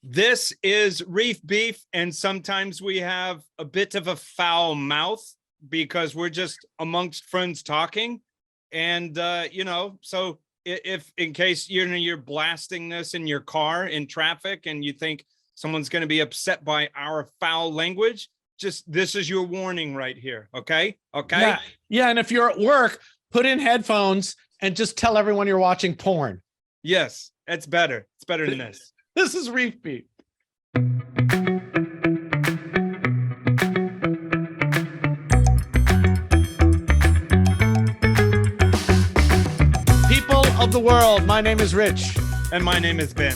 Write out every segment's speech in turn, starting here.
This is Reef Beef, and sometimes we have a bit of a foul mouth because we're just amongst friends talking. And, so if in case you're blasting this in your car in traffic and you think someone's going to be upset by our foul language, just this is your warning right here. Okay. Okay. Yeah. And if you're at work, put in headphones and just tell everyone you're watching porn. Yes, it's better. It's better than this. This is Reef Beef. People of the world, my name is Rich. And my name is Ben.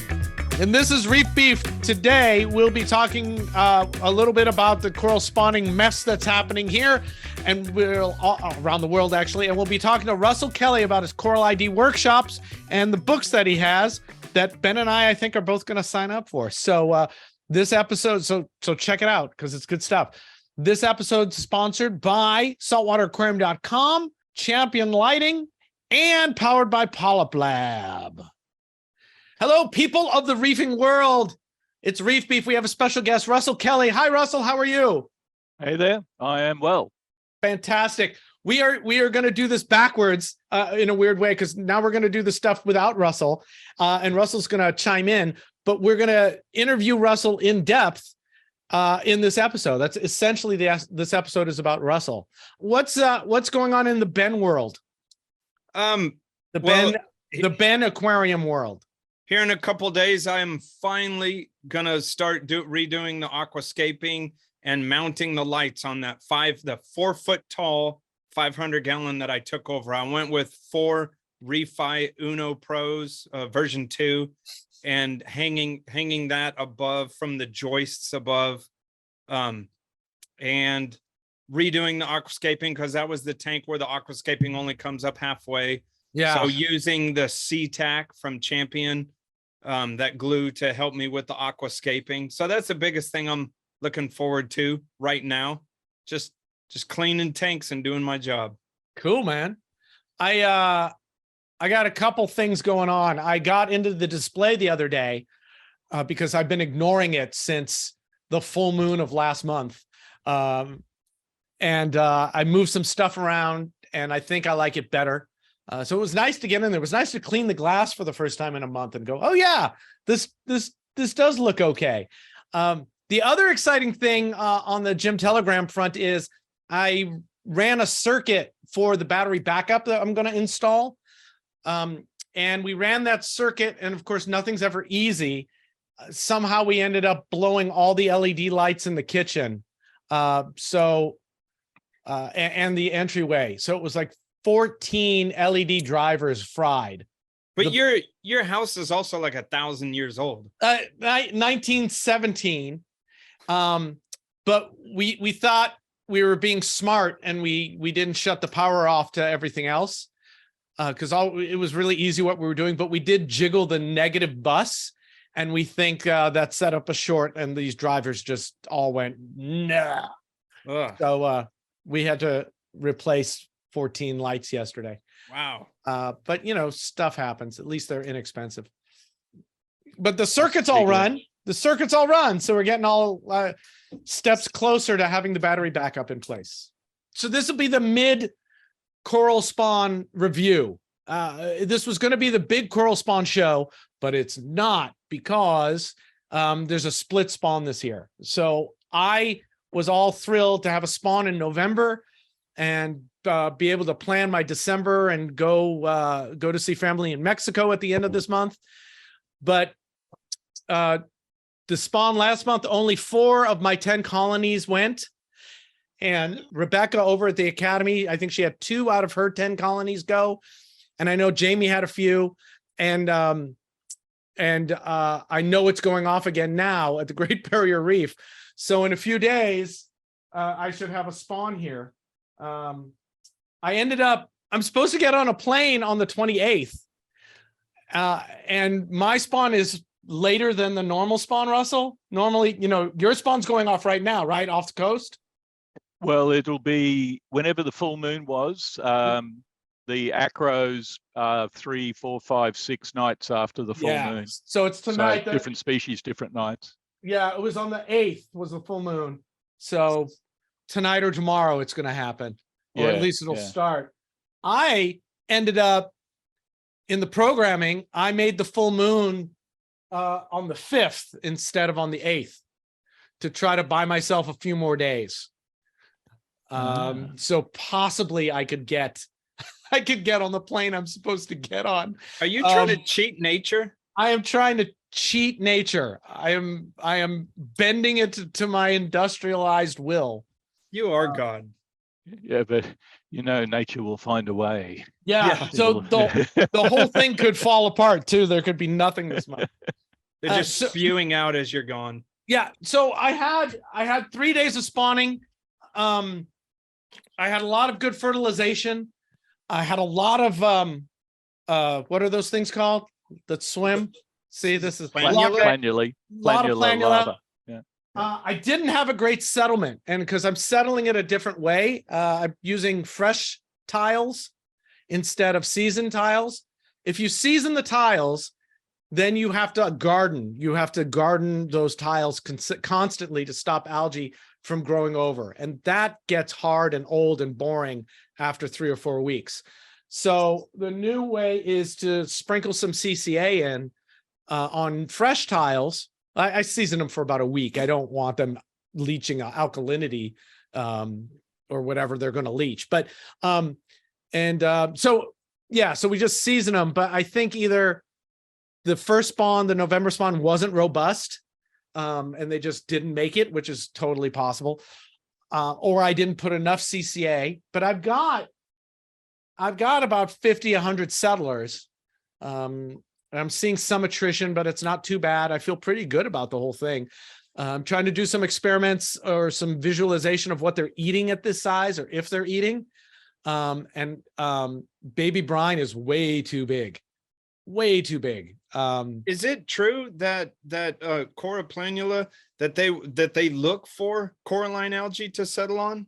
And this is Reef Beef. Today, we'll be talking a little bit about the coral spawning mess that's happening here and we'll around the world, actually. And we'll be talking to Russell Kelley about his coral ID workshops and the books that he has that Ben and I think, are both going to sign up for. So this episode, so check it out because it's good stuff. This episode's sponsored by saltwateraquarium.com, Champion Lighting, and powered by PolypLab. Hello, people of the reefing world. It's Reef Beef. We have a special guest, Russell Kelley. Hi, Russell. How are you? Hey there. I am well. Fantastic. We are going to do this backwards in a weird way because now we're going to do the stuff without Russell, and Russell's going to chime in. But we're going to interview Russell in depth in this episode. That's essentially this episode is about Russell. What's going on in the Ben world? The Ben aquarium world. Here in a couple of days, I am finally gonna start redoing the aquascaping and mounting the lights on that the 4 foot tall 500 gallon that I took over. I went with 4 Refi Uno Pros version 2 and hanging that above from the joists above, and redoing the aquascaping because that was the tank where the aquascaping only comes up halfway. Yeah. So using the C-Tac from Champion, that glue to help me with the aquascaping. So that's the biggest thing I'm looking forward to right now. Just cleaning tanks and doing my job. Cool, man. I got a couple things going on. I got into the display the other day because I've been ignoring it since the full moon of last month. And I moved some stuff around and I think I like it better. So it was nice to get in there. It was nice to clean the glass for the first time in a month and go, oh yeah, this does look okay. The other exciting thing on the Gym Telegram front is I ran a circuit for the battery backup that I'm going to install. And we ran that circuit, and of course, nothing's ever easy. Somehow we ended up blowing all the LED lights in the kitchen. And the entryway. So it was like 14 LED drivers fried. But your house is also like 1,000 years old. 1917. But we thought we were being smart and we didn't shut the power off to everything else. Because it was really easy what we were doing, but we did jiggle the negative bus, and we think that set up a short, and these drivers just all went nah. Ugh. So we had to replace 14 lights yesterday. Wow. But stuff happens. At least they're inexpensive. But the circuits all run. So we're getting all steps closer to having the battery backup in place. So this will be the mid coral spawn review. This was going to be the big coral spawn show, but it's not because there's a split spawn this year. So I was all thrilled to have a spawn in November and be able to plan my December and go to see family in Mexico at the end of this month. But the spawn last month, only 4 of my 10 colonies went. And Rebecca over at the Academy, I think she had 2 out of her 10 colonies go. And I know Jamie had a few. And I know it's going off again now at the Great Barrier Reef. So in a few days, I should have a spawn here. I'm supposed to get on a plane on the 28th. And my spawn is later than the normal spawn, Russell. Normally, your spawn's going off right now, right? Off the coast? Well, it'll be whenever the full moon was. the acros are 3, 4, 5, 6 nights after the full moon. So it's tonight. So different species, different nights. Yeah, it was on the 8th was the full moon. So tonight or tomorrow it's going to happen, or at least it'll start. I ended up in the programming, I made the full moon on the 5th instead of on the 8th to try to buy myself a few more days. So possibly I could get on the plane I'm supposed to get on. Are you trying to cheat nature? I am trying to cheat nature. I am bending it to my industrialized will. You are God. Yeah, but nature will find a way. Yeah. So the whole thing could fall apart too. There could be nothing this month. They're just spewing out as you're gone. Yeah. So I had 3 days of spawning. I had a lot of good fertilization. I had a lot of what are those things called that swim? See, this is Planula. Planula. Yeah. I didn't have a great settlement, and because I'm settling it a different way, I'm using fresh tiles instead of seasoned tiles. If you season the tiles, then you have to garden. You have to garden those tiles constantly to stop algae from growing over. And that gets hard and old and boring after 3 or 4 weeks. So the new way is to sprinkle some CCA in on fresh tiles. I season them for about a week. I don't want them leaching alkalinity or whatever they're going to leach. But so we just season them. But I think either the first spawn, the November spawn, wasn't robust, and they just didn't make it, which is totally possible. Or I didn't put enough CCA. But I've got about 50, 100 settlers. I'm seeing some attrition, but it's not too bad. I feel pretty good about the whole thing. I'm trying to do some experiments or some visualization of what they're eating at this size, or if they're eating. Baby brine is way too big. Way too big. Is it true that Cora planula that they look for coralline algae to settle on?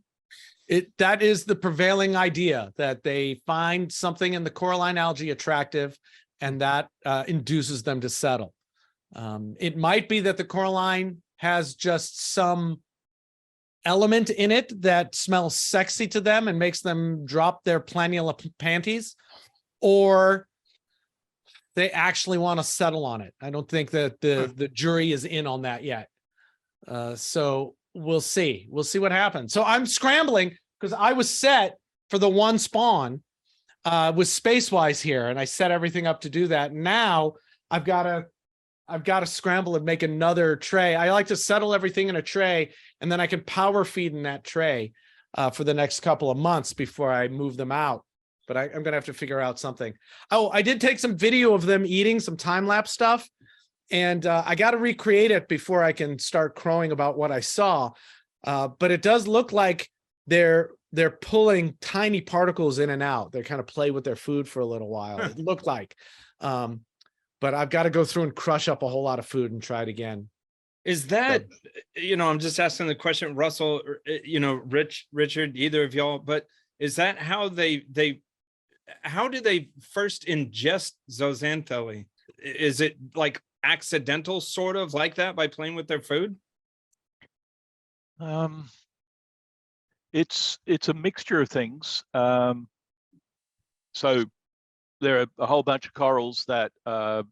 That is the prevailing idea, that they find something in the coralline algae attractive, and that induces them to settle. It might be that the coralline has just some element in it that smells sexy to them and makes them drop their planula panties, or they actually want to settle on it. I don't think that the jury is in on that yet. So we'll see. We'll see what happens. So I'm scrambling because I was set for the one spawn with Spacewise here, and I set everything up to do that. Now I've got to scramble and make another tray. I like to settle everything in a tray, and then I can power feed in that tray for the next couple of months before I move them out. But I'm going to have to figure out something. Oh, I did take some video of them eating, some time-lapse stuff, and I got to recreate it before I can start crowing about what I saw. But it does look like they're pulling tiny particles in and out. They kind of play with their food for a little while. It looked like. But I've got to go through and crush up a whole lot of food and try it again. Is that, I'm just asking the question, Russell, Richard, either of y'all, but is that how how do they first ingest zooxanthellae? Is it like accidental, sort of like that, by playing with their food? It's a mixture of things. So there are a whole bunch of corals that are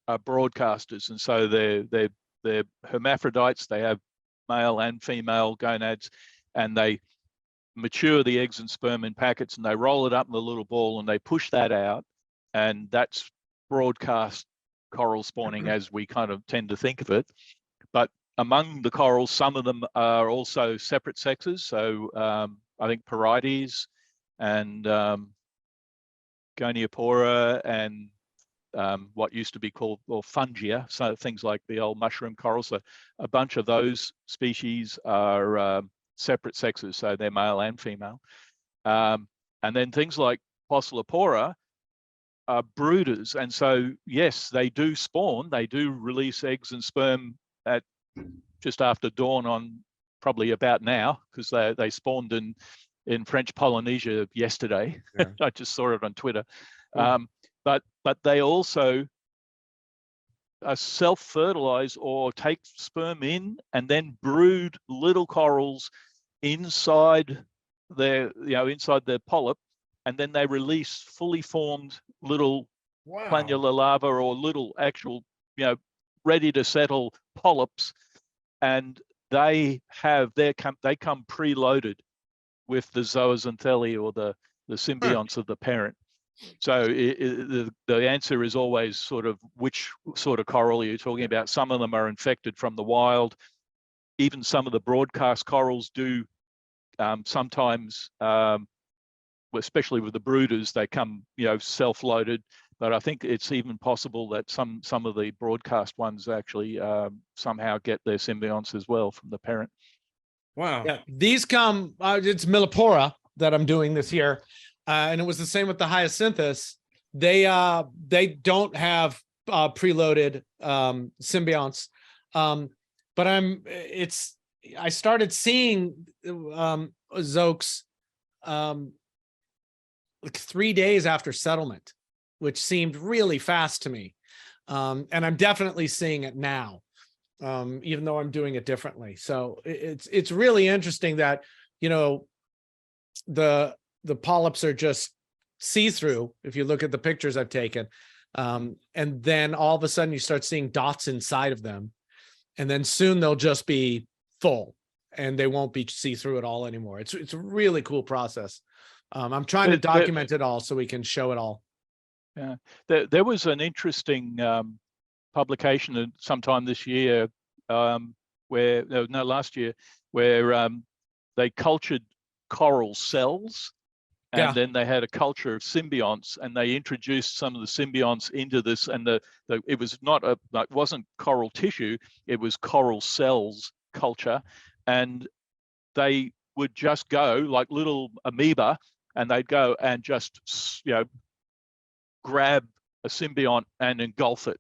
broadcasters, and so they're hermaphrodites. They have male and female gonads, and they mature the eggs and sperm in packets, and they roll it up in a little ball, and they push that out, and that's broadcast coral spawning as we kind of tend to think of it. But among the corals, some of them are also separate sexes. So I think Porides and Goniopora and what used to be called fungia, so things like the old mushroom corals. So a bunch of those species are separate sexes, so they're male and female. And then things like Polypora are brooders, and so yes, they do spawn. They do release eggs and sperm at just after dawn on probably about now, because they spawned in in French Polynesia yesterday. Yeah. I just saw it on Twitter. Cool. But they also self-fertilize or take sperm in and then brood little corals inside their polyp, and then they release fully formed little planular larvae or little actual, ready to settle polyps, and they come preloaded with the zooxanthellae or the symbionts of the parent. So the answer is always sort of which sort of coral are you talking about? Some of them are infected from the wild. Even some of the broadcast corals do sometimes, especially with the brooders, they come, self-loaded. But I think it's even possible that some of the broadcast ones actually somehow get their symbionts as well from the parent. Wow. Yeah, these come. It's Millipora that I'm doing this year, and it was the same with the Hyacinthus. They don't have preloaded symbionts, but I started seeing Zoaks like 3 days after settlement, which seemed really fast to me, and I'm definitely seeing it now. Even though I'm doing it differently. So it's really interesting that, the polyps are just see-through if you look at the pictures I've taken. And then all of a sudden you start seeing dots inside of them. And then soon they'll just be full and they won't be see-through at all anymore. It's a really cool process. I'm trying to document it all so we can show it all. Yeah, there was an interesting publication sometime this year, last year, where they cultured coral cells, and then they had a culture of symbionts, and they introduced some of the symbionts into this, and it was wasn't coral tissue, it was coral cells culture, and they would just go like little amoeba, and they'd go and just grab a symbiont and engulf it.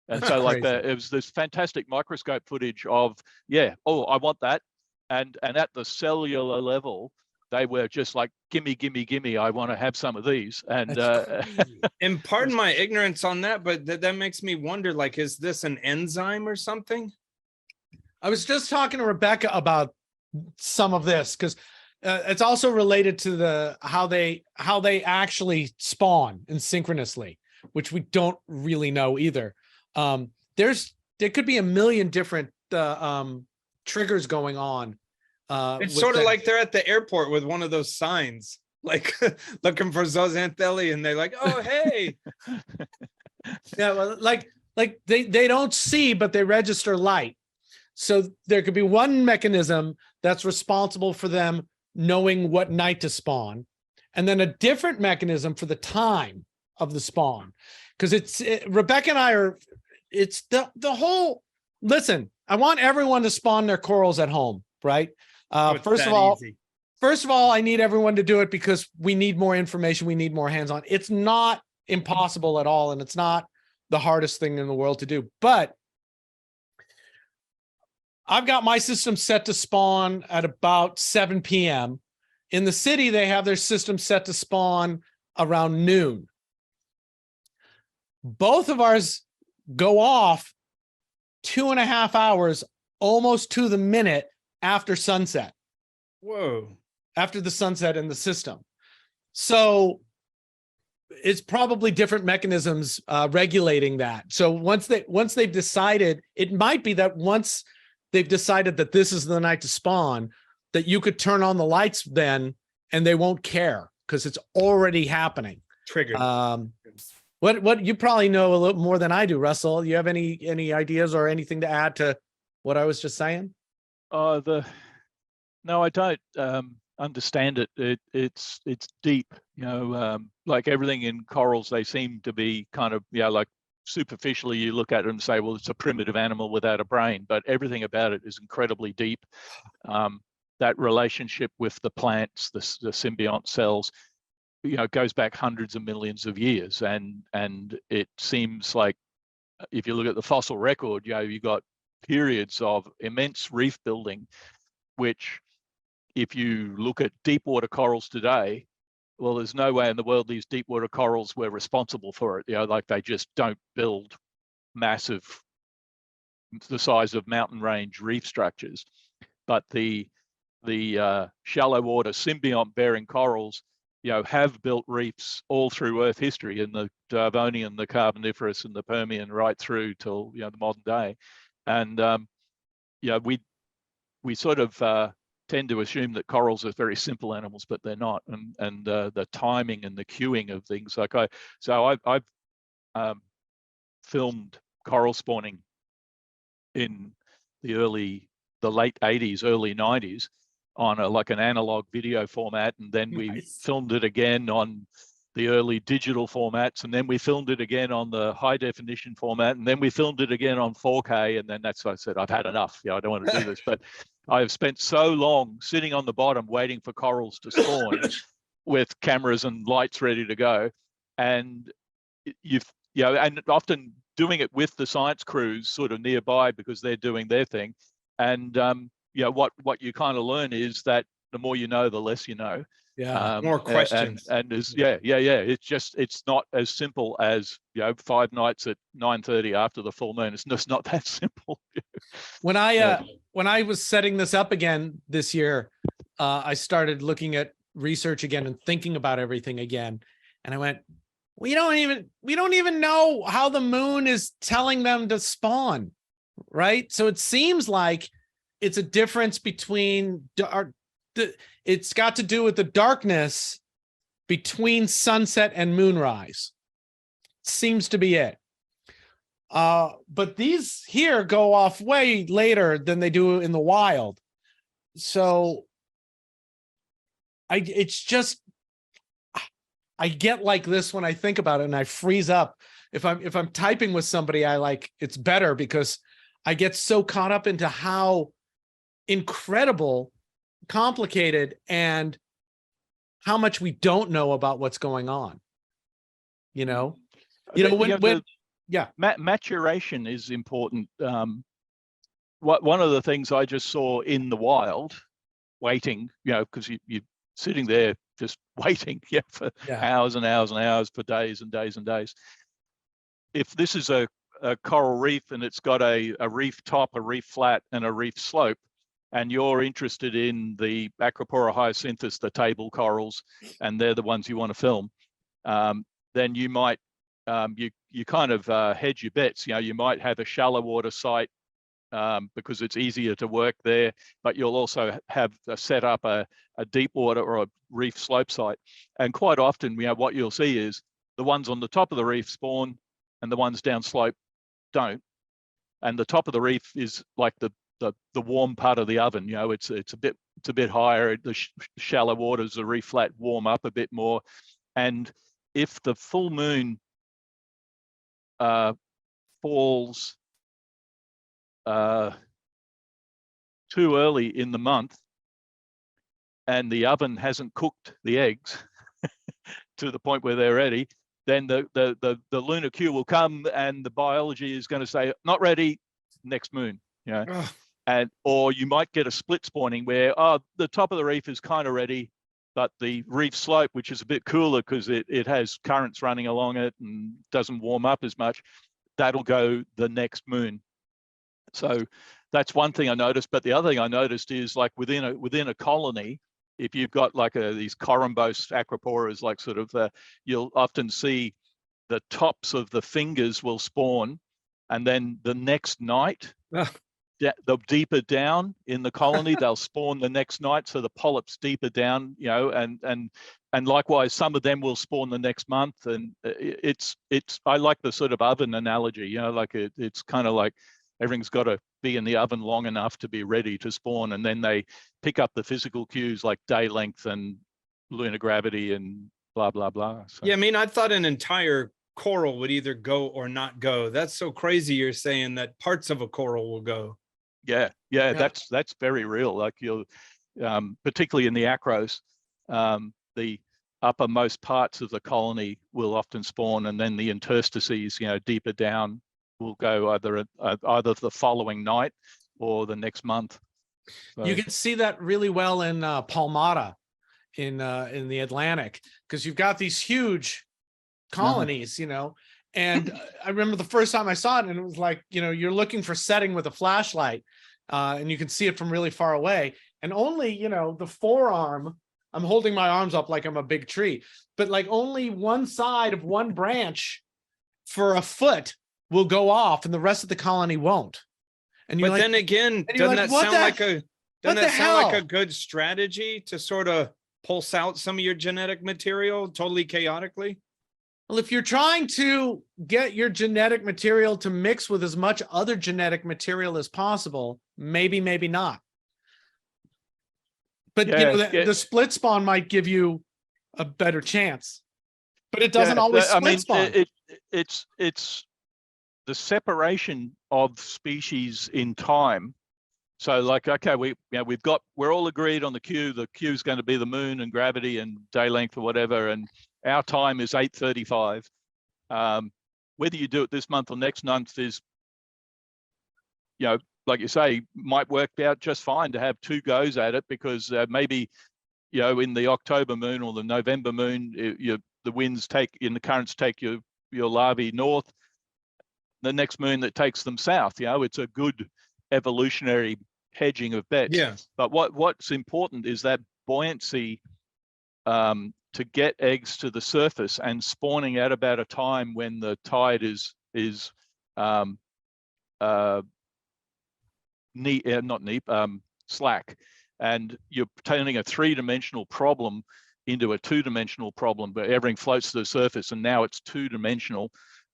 And so it was this fantastic microscope footage of, I want that. And at the cellular level, they were just like, gimme, gimme, gimme, I want to have some of these. And and pardon my ignorance on that, but that makes me wonder, like, is this an enzyme or something? I was just talking to Rebecca about some of this because it's also related to how they actually spawn and synchronously, which we don't really know either. There could be a million different triggers going on. It's sort of like they're at the airport with one of those signs, like looking for zooxanthellae, and they're like, "Oh, hey." Yeah, well, like they don't see, but they register light. So there could be one mechanism that's responsible for them knowing what night to spawn, and then a different mechanism for the time of the spawn. Because Rebecca and I it's the whole, listen, I want everyone to spawn their corals at home, right? First of all, I need everyone to do it because we need more information. We need more hands-on. It's not impossible at all. And it's not the hardest thing in the world to do, but I've got my system set to spawn at about 7 p.m. In the city, they have their system set to spawn around noon. Both of ours go off 2.5 hours, almost to the minute after sunset. Whoa. After the sunset in the system. So it's probably different mechanisms regulating that. So once they've decided, it might be that once they've decided that this is the night to spawn, that you could turn on the lights then and they won't care because it's already happening. Triggered. What you probably know a little more than I do, Russell. You have any ideas or anything to add to what I was just saying? No, I don't understand it. It's deep, like everything in corals, they seem to be kind of, like superficially you look at it and say, well, it's a primitive animal without a brain, but everything about it is incredibly deep. That relationship with the plants, the symbiont cells, goes back hundreds of millions of years. And it seems like if you look at the fossil record, you've got periods of immense reef building, which if you look at deep water corals today, well, there's no way in the world these deep water corals were responsible for it. You know, like they just don't build massive, the size of mountain range reef structures. But the shallow water symbiont bearing corals, you know, have built reefs all through Earth history, in the Devonian, the Carboniferous, and the Permian, right through till, you know, the modern day. And you know, we sort of tend to assume that corals are very simple animals, but they're not. And the timing and the cueing of things, like I've filmed coral spawning in the late 80s, early 90s on like an analog video format, and then we filmed it again on the early digital formats, and then we filmed it again on the high definition format, and then we filmed it again on 4K, and then that's why I said I've had enough. Yeah, I don't want to do this. But I have spent so long sitting on the bottom waiting for corals to spawn with cameras and lights ready to go, and and often doing it with the science crews sort of nearby because they're doing their thing. And what you kind of learn is that the more you know, the less you know. Yeah. More questions. And it's not as simple as, 5 nights at 9:30 after the full moon. It's just not that simple. When I was setting this up again this year, I started looking at research again and thinking about everything again. And I went, we don't even know how the moon is telling them to spawn, right? So it seems like it's a difference between it's got to do with the darkness between sunset and moonrise. Seems to be it. But these here go off way later than they do in the wild. So I get like this when I think about it, and I freeze up. If I'm typing with somebody, it's better because I get so caught up into how incredible, complicated, and how much we don't know about what's going on. Maturation is important. One of the things I just saw in the wild, waiting, because you're sitting there just waiting, for hours and hours and hours, for days and days and days. If this is a coral reef and it's got a reef top, a reef flat, and a reef slope, and you're interested in the Acropora hyacinthus, the table corals, and they're the ones you want to film, then you might you kind of hedge your bets. You might have a shallow water site because it's easier to work there, but you'll also have set up a deep water or a reef slope site. And quite often, what you'll see is the ones on the top of the reef spawn and the ones down slope don't. And the top of the reef is like the warm part of the oven. It's a bit higher. The shallow waters, the reef flat, warm up a bit more. And if the full moon falls too early in the month and the oven hasn't cooked the eggs to the point where they're ready, then the lunar Q will come and the biology is going to say, not ready, next moon. Or you might get a split spawning where the top of the reef is kind of ready, but the reef slope, which is a bit cooler because it has currents running along it and doesn't warm up as much, that'll go the next moon. So that's one thing I noticed. But the other thing I noticed is, like, within a colony, if you've got like these corymbose acroporas, like sort of, you'll often see the tops of the fingers will spawn, and then the next night, the deeper down in the colony, they'll spawn the next night. So the polyps deeper down, and likewise, some of them will spawn the next month. And I like the sort of oven analogy, it's kind of like everything's got to be in the oven long enough to be ready to spawn. And then they pick up the physical cues like day length and lunar gravity and blah, blah, blah. So. Yeah, I mean, I thought an entire coral would either go or not go. That's so crazy. You're saying that parts of a coral will go. Yeah. That's very real. Like you'll, particularly in the acros, the uppermost parts of the colony will often spawn, and then the interstices, deeper down, will go either the following night or the next month. You So, can see that really well in Palmata in the Atlantic, because you've got these huge colonies, you know. And I remember the first time I saw it, and it was like, you know, you're looking for setting with a flashlight, and you can see it from really far away. And only, you know, the forearm, I'm holding my arms up like I'm a big tree, but like only one side of one branch for a foot will go off, and the rest of the colony won't. And you're But like, then again, and you're doesn't like, that what sound the- like a what doesn't the that sound like a hell? good strategy to sort of pulse out some of your genetic material totally chaotically? well, if you're trying to get your genetic material to mix with as much other genetic material as possible, maybe, maybe not. But you know, the split spawn might give you a better chance, but it doesn't always split spawn. It's the separation of species in time. So like, okay, we're all agreed on the Q. The Q is going to be the moon and gravity and day length or whatever, and our time is 8:35. Whether you do it this month or next month is, you know, like you say, might work out just fine to have two goes at it, because maybe, you know, in the October moon or the November moon, the winds the currents take your larvae north. The next moon that takes them south, you know, it's a good evolutionary hedging of bets. Yeah. But what's important is that buoyancy to get eggs to the surface and spawning at about a time when the tide is slack, and you're turning a three-dimensional problem into a two-dimensional problem, but everything floats to the surface, and now it's two-dimensional,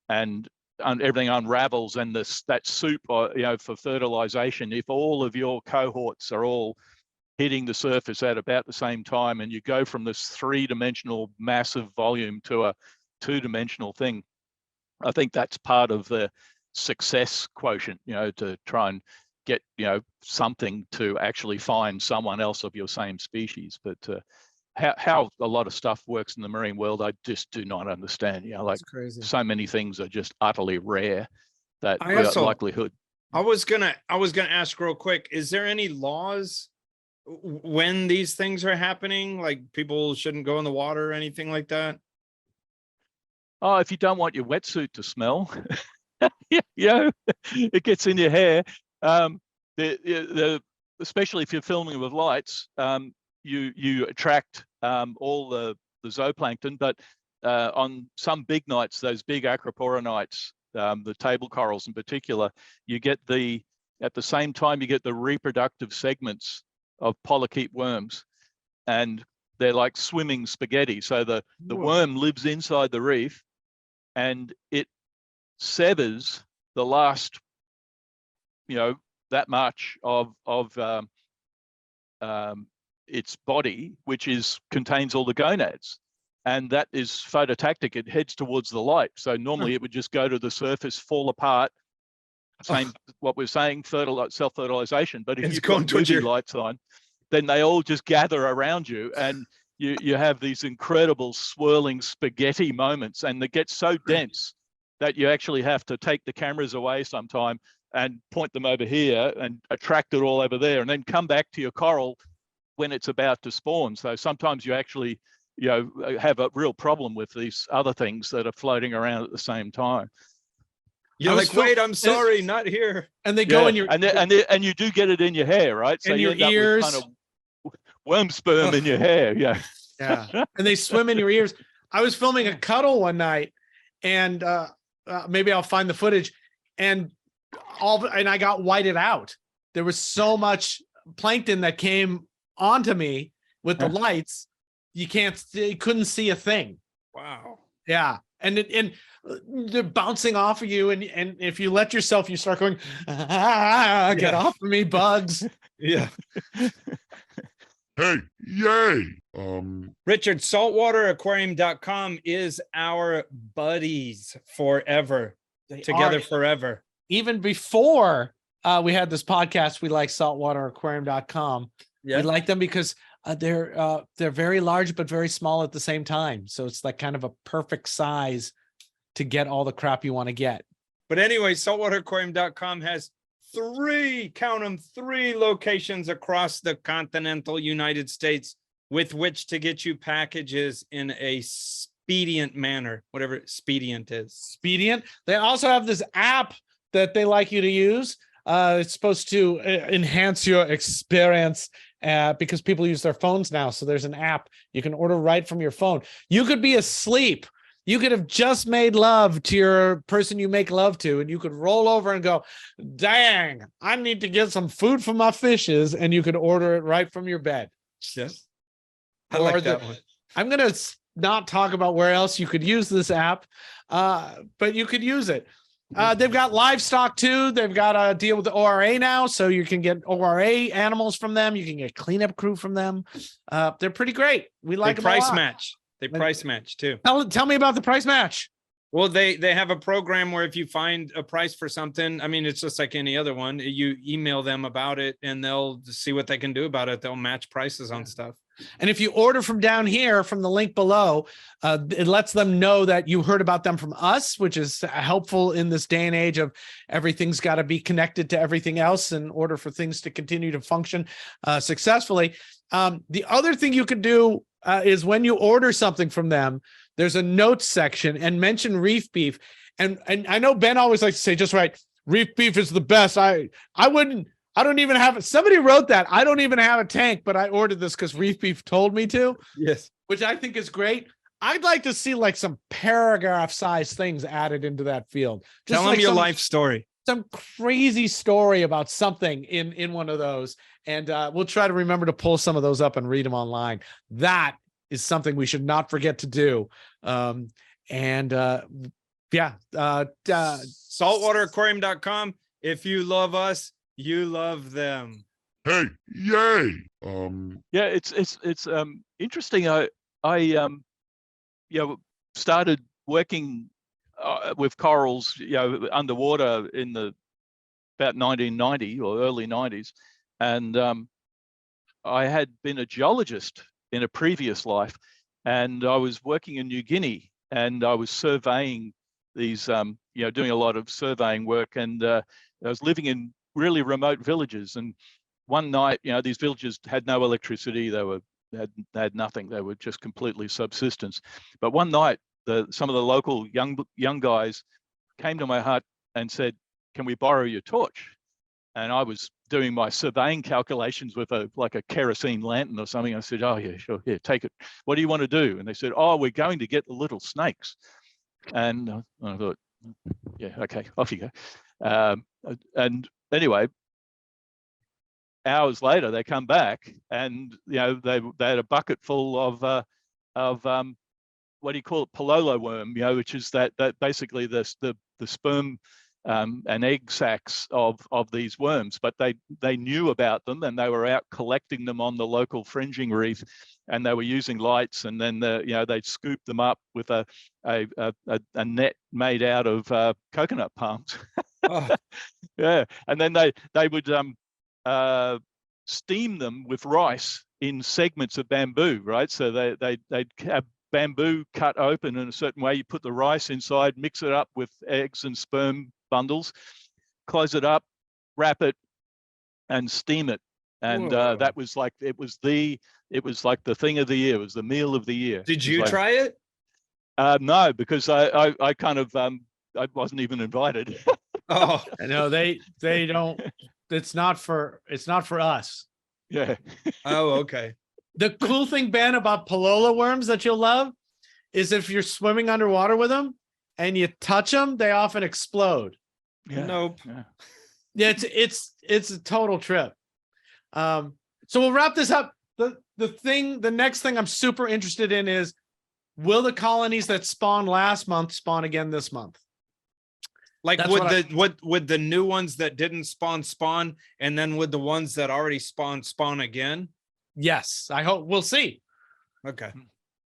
and everything unravels, and that soup, you know, for fertilization, if all of your cohorts are all hitting the surface at about the same time, and you go from this three-dimensional massive volume to a two-dimensional thing, I think that's part of the success quotient, you know, to try and get, you know, something to actually find someone else of your same species. But how a lot of stuff works in the marine world, I just do not understand. You know, like Crazy. so many things are just utterly rare that I the also- likelihood. I was gonna ask real quick, is there any laws when these things are happening? Like people shouldn't go in the water or anything like that? Oh, if you don't want your wetsuit to smell, you know, it gets in your hair. Especially if you're filming with lights, you attract all the zooplankton. But on some big nights, those big acropora nights, the table corals in particular, you get at the same time you get the reproductive segments of polychaete worms, and they're like swimming spaghetti. So the worm lives inside the reef, and it severs the last, you know, that much of its body, which contains all the gonads, and that is phototactic. It heads towards the light. So normally it would just go to the surface, fall apart. Same what we're saying, self-fertilization. But if you've got movie lights on, then they all just gather around you, and you have these incredible swirling spaghetti moments, and it gets so dense that you actually have to take the cameras away sometime and point them over here and attract it all over there, and then come back to your coral when it's about to spawn. So sometimes you actually, you know, have a real problem with these other things that are floating around at the same time. You're like, wait, I'm sorry, not here. And they go in your and you do get it in your hair, right? So you end up with kind of worm sperm in your hair. Yeah. Yeah. And they swim in your ears. I was filming a cuddle one night, and maybe I'll find the footage, and I got whited out. There was so much plankton that came onto me with the lights. You couldn't see a thing. Wow. Yeah. And they're bouncing off of you, and if you let yourself, you start going, get off of me, bugs. Yeah. Hey, yay. Richard, saltwateraquarium.com is our buddies forever. Together forever. Even before we had this podcast, we like saltwateraquarium.com. Yeah. We like them because they're very large but very small at the same time. So it's like kind of a perfect size to get all the crap you want to get. But anyway, saltwateraquarium.com has count them, 3 locations across the continental United States with which to get you packages in a expedient manner, whatever expedient is. Expedient. They also have this app that they like you to use. It's supposed to enhance your experience because people use their phones now. So there's an app you can order right from your phone. You could be asleep. You could have just made love to your person you make love to, and you could roll over and go, dang, I need to get some food for my fishes. And you could order it right from your bed. Yes. I like that one. I'm going to not talk about where else you could use this app, but you could use it. They've got livestock too. They've got a deal with the ORA now, so you can get ORA animals from them. You can get cleanup crew from them. They're pretty great. We like them a lot. Price match. They price match too. Tell me about the price match. Well, they have a program where if you find a price for something, I mean, it's just like any other one. You email them about it and they'll see what they can do about it. They'll match prices on stuff. And if you order from down here from the link below, it lets them know that you heard about them from us, which is helpful in this day and age of everything's got to be connected to everything else in order for things to continue to function successfully. The other thing you could do is when you order something from them, there's a notes section and mention Reef beef. And I know Ben always likes to say, just right, Reef beef is the best. I don't even have it. Somebody wrote that. I don't even have a tank, but I ordered this because Reef beef told me to. Yes. Which I think is great. I'd like to see like some paragraph size things added into that field. Just Tell like them your life story. Some crazy story about something in one of those. And we'll try to remember to pull some of those up and read them online. That is something we should not forget to do. Saltwateraquarium.com. If you love us, you love them. Hey, yay! Yeah, it's interesting. I started working with corals, underwater in about 1990 or early 90s, and I had been a geologist in a previous life, and I was working in New Guinea, and I was surveying these, doing a lot of surveying work, and I was living in really remote villages. And one night, these villages had no electricity. They had nothing. They were just completely subsistence. But one night, some of the local young guys came to my hut and said, "Can we borrow your torch?" And I was doing my surveying calculations with a kerosene lantern or something. I said, "Oh yeah, sure, here, take it. What do you want to do?" And they said, "Oh, we're going to get the little snakes." And I thought, yeah, okay, off you go. And anyway, hours later, they come back, and they had a bucket full of what do you call it, pololo worm, which is that basically the sperm and egg sacs of these worms. But they knew about them, and they were out collecting them on the local fringing reef, and they were using lights, and then they'd scoop them up with a net made out of coconut palms. Oh. Yeah, and then they would steam them with rice in segments of bamboo, right? So they'd have bamboo cut open in a certain way. You put the rice inside, mix it up with eggs and sperm bundles, close it up, wrap it, and steam it. And that was like it was like the thing of the year. It was the meal of the year. Did you try it? No, because I kind of I wasn't even invited. Oh, No, they don't. It's not for us. Yeah. Oh, okay. The cool thing, Ben, about Pallola worms that you'll love is if you're swimming underwater with them and you touch them, they often explode. Yeah. Nope. Yeah, it's a total trip. So we'll wrap this up. The next thing I'm super interested in is, will the colonies that spawned last month spawn again this month? Like That's would the new ones that didn't spawn, and then would the ones that already spawn again? Yes, I hope. We'll see. Okay.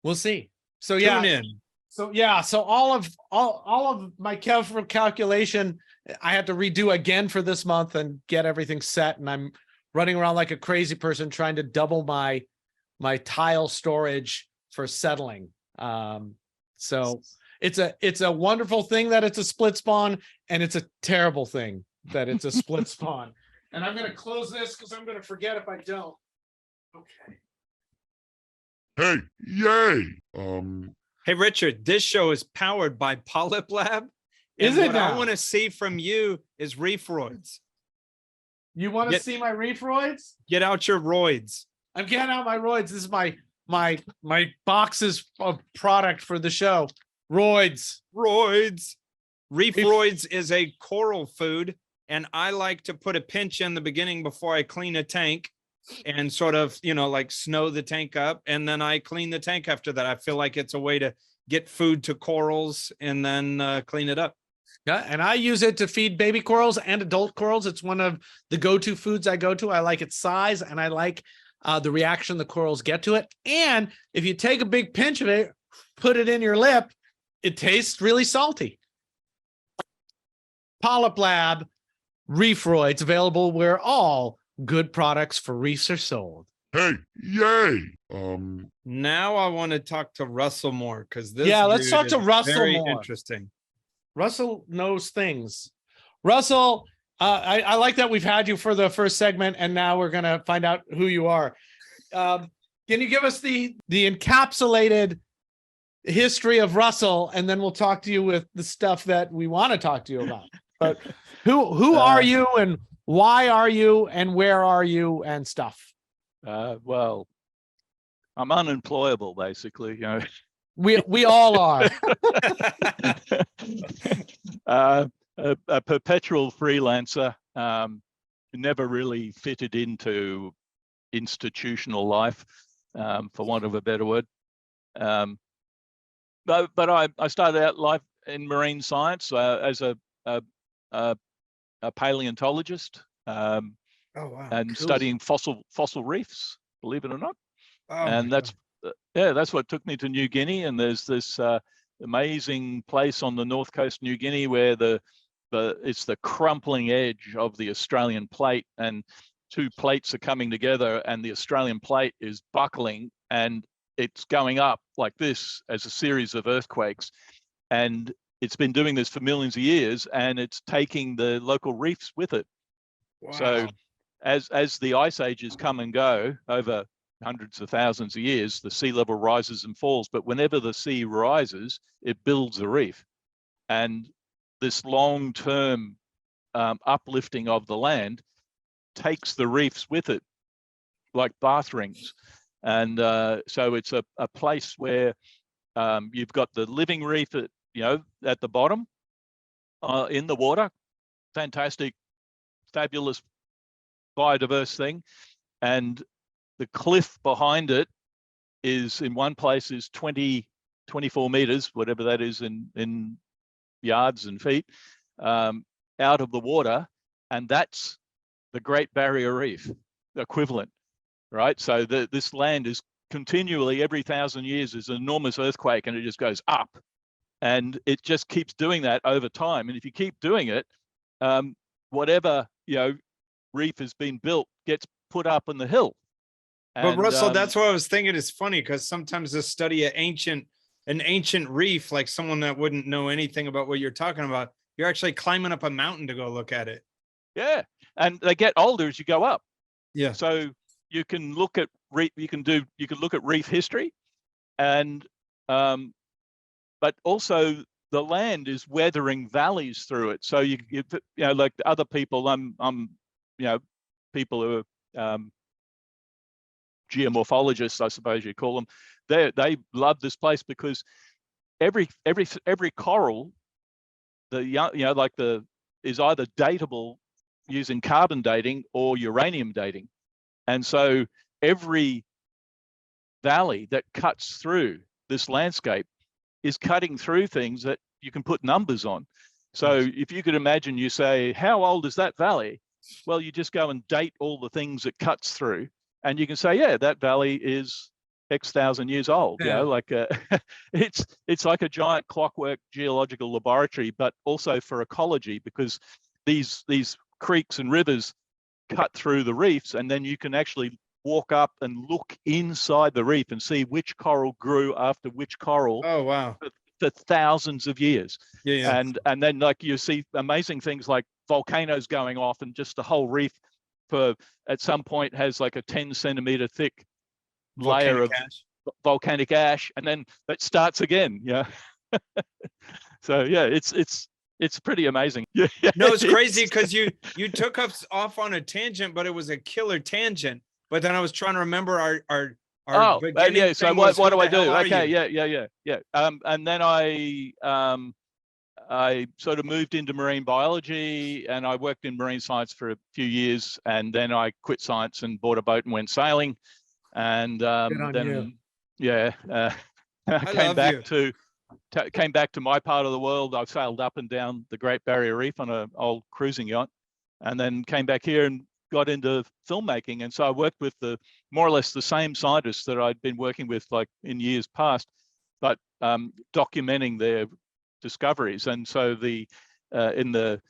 We'll see. So yeah. Tune in. So yeah, so all of my careful calculation, I had to redo again for this month and get everything set. And I'm running around like a crazy person trying to double my tile storage for settling. So it's a wonderful thing that it's a split spawn, and it's a terrible thing that it's a split spawn. And I'm going to close this because I'm going to forget if I don't. Okay. Hey, yay. Hey, Richard, this show is powered by PolypLab. Is And it what I now? want to see from you is reefroids. You want to Get- see my reefroids? Get out your roids. I'm getting out my roids. This is my boxes of product for the show. Roids. Roids. Reefroids is a coral food, and I like to put a pinch in the beginning before I clean a tank and sort of, like snow the tank up, and then I clean the tank after that. I feel like it's a way to get food to corals and then clean it up. Yeah, and I use it to feed baby corals and adult corals. It's one of the go-to foods I go to. I like its size, and I like the reaction the corals get to it. And if you take a big pinch of it, put it in your lip, it tastes really salty. PolypLab Reefroids, available where all good products for reefs are sold. Hey, yay. Now I want to talk to Russell more because this. Yeah, let's dude talk to is Russell very more. Interesting. Russell knows things. Russell, I like that we've had you for the first segment, and now we're going to find out who you are. Can you give us the encapsulated history of Russell, and then we'll talk to you with the stuff that we want to talk to you about. But who are you, and why are you, and where are you, and stuff? Well, I'm unemployable, basically. We all are. A perpetual freelancer, never really fitted into institutional life, for want of a better word. But I started out life in marine science as a paleontologist, Oh, wow. and Cool. studying fossil reefs, believe it or not. Oh, And my that's that's what took me to New Guinea. And there's this amazing place on the north coast of New Guinea where it's the crumpling edge of the Australian plate, and two plates are coming together, and the Australian plate is buckling, and it's going up like this as a series of earthquakes. And it's been doing this for millions of years, and it's taking the local reefs with it. Wow. So as the ice ages come and go over hundreds of thousands of years, the sea level rises and falls. But whenever the sea rises, it builds a reef. And this long-term uplifting of the land takes the reefs with it, like bath rings. And so it's a place where you've got the living reef at the bottom in the water. Fantastic, fabulous, biodiverse thing. And the cliff behind it is, in one place, is 24 meters, whatever that is in yards and feet, out of the water. And that's the Great Barrier Reef equivalent, right? So this land is continually, every 1,000 years, is an enormous earthquake, and it just goes up. And it just keeps doing that over time. And if you keep doing it, whatever, reef has been built gets put up on the hill. But Russell, that's what I was thinking. Is funny because sometimes the study of an ancient reef, like someone that wouldn't know anything about what you're talking about, you're actually climbing up a mountain to go look at it. Yeah, and they get older as you go up. Yeah. So you can look at reef. You can look at reef history, and but also the land is weathering valleys through it. So you like other people, people who are geomorphologists, I suppose you call them. They love this place because every coral, is either datable using carbon dating or uranium dating. And so every valley that cuts through this landscape is cutting through things that you can put numbers on. So if you could imagine, you say, how old is that valley? Well, you just go and date all the things it cuts through, and you can say, yeah, that valley is X thousand years old. Yeah. It's like a giant clockwork geological laboratory, but also for ecology, because these creeks and rivers cut through the reefs, and then you can actually walk up and look inside the reef and see which coral grew after which coral. Oh, wow. For thousands of years. Yeah. And then you see amazing things like volcanoes going off, and just the whole reef at some point has like a 10-centimeter thick layer of volcanic ash, and then that starts again. Yeah. So yeah, it's pretty amazing. Yeah. No, it's crazy because you took us off on a tangent, but it was a killer tangent. But then I was trying to remember our yeah. So what do I do? Okay, you? yeah. And then I sort of moved into marine biology, and I worked in marine science for a few years, and then I quit science and bought a boat and went sailing. And then I came back to my part of the world. I've sailed up and down the Great Barrier Reef on an old cruising yacht, and then came back here and got into filmmaking. And so I worked with more or less the same scientists that I'd been working with like in years past, but documenting their discoveries. And so in the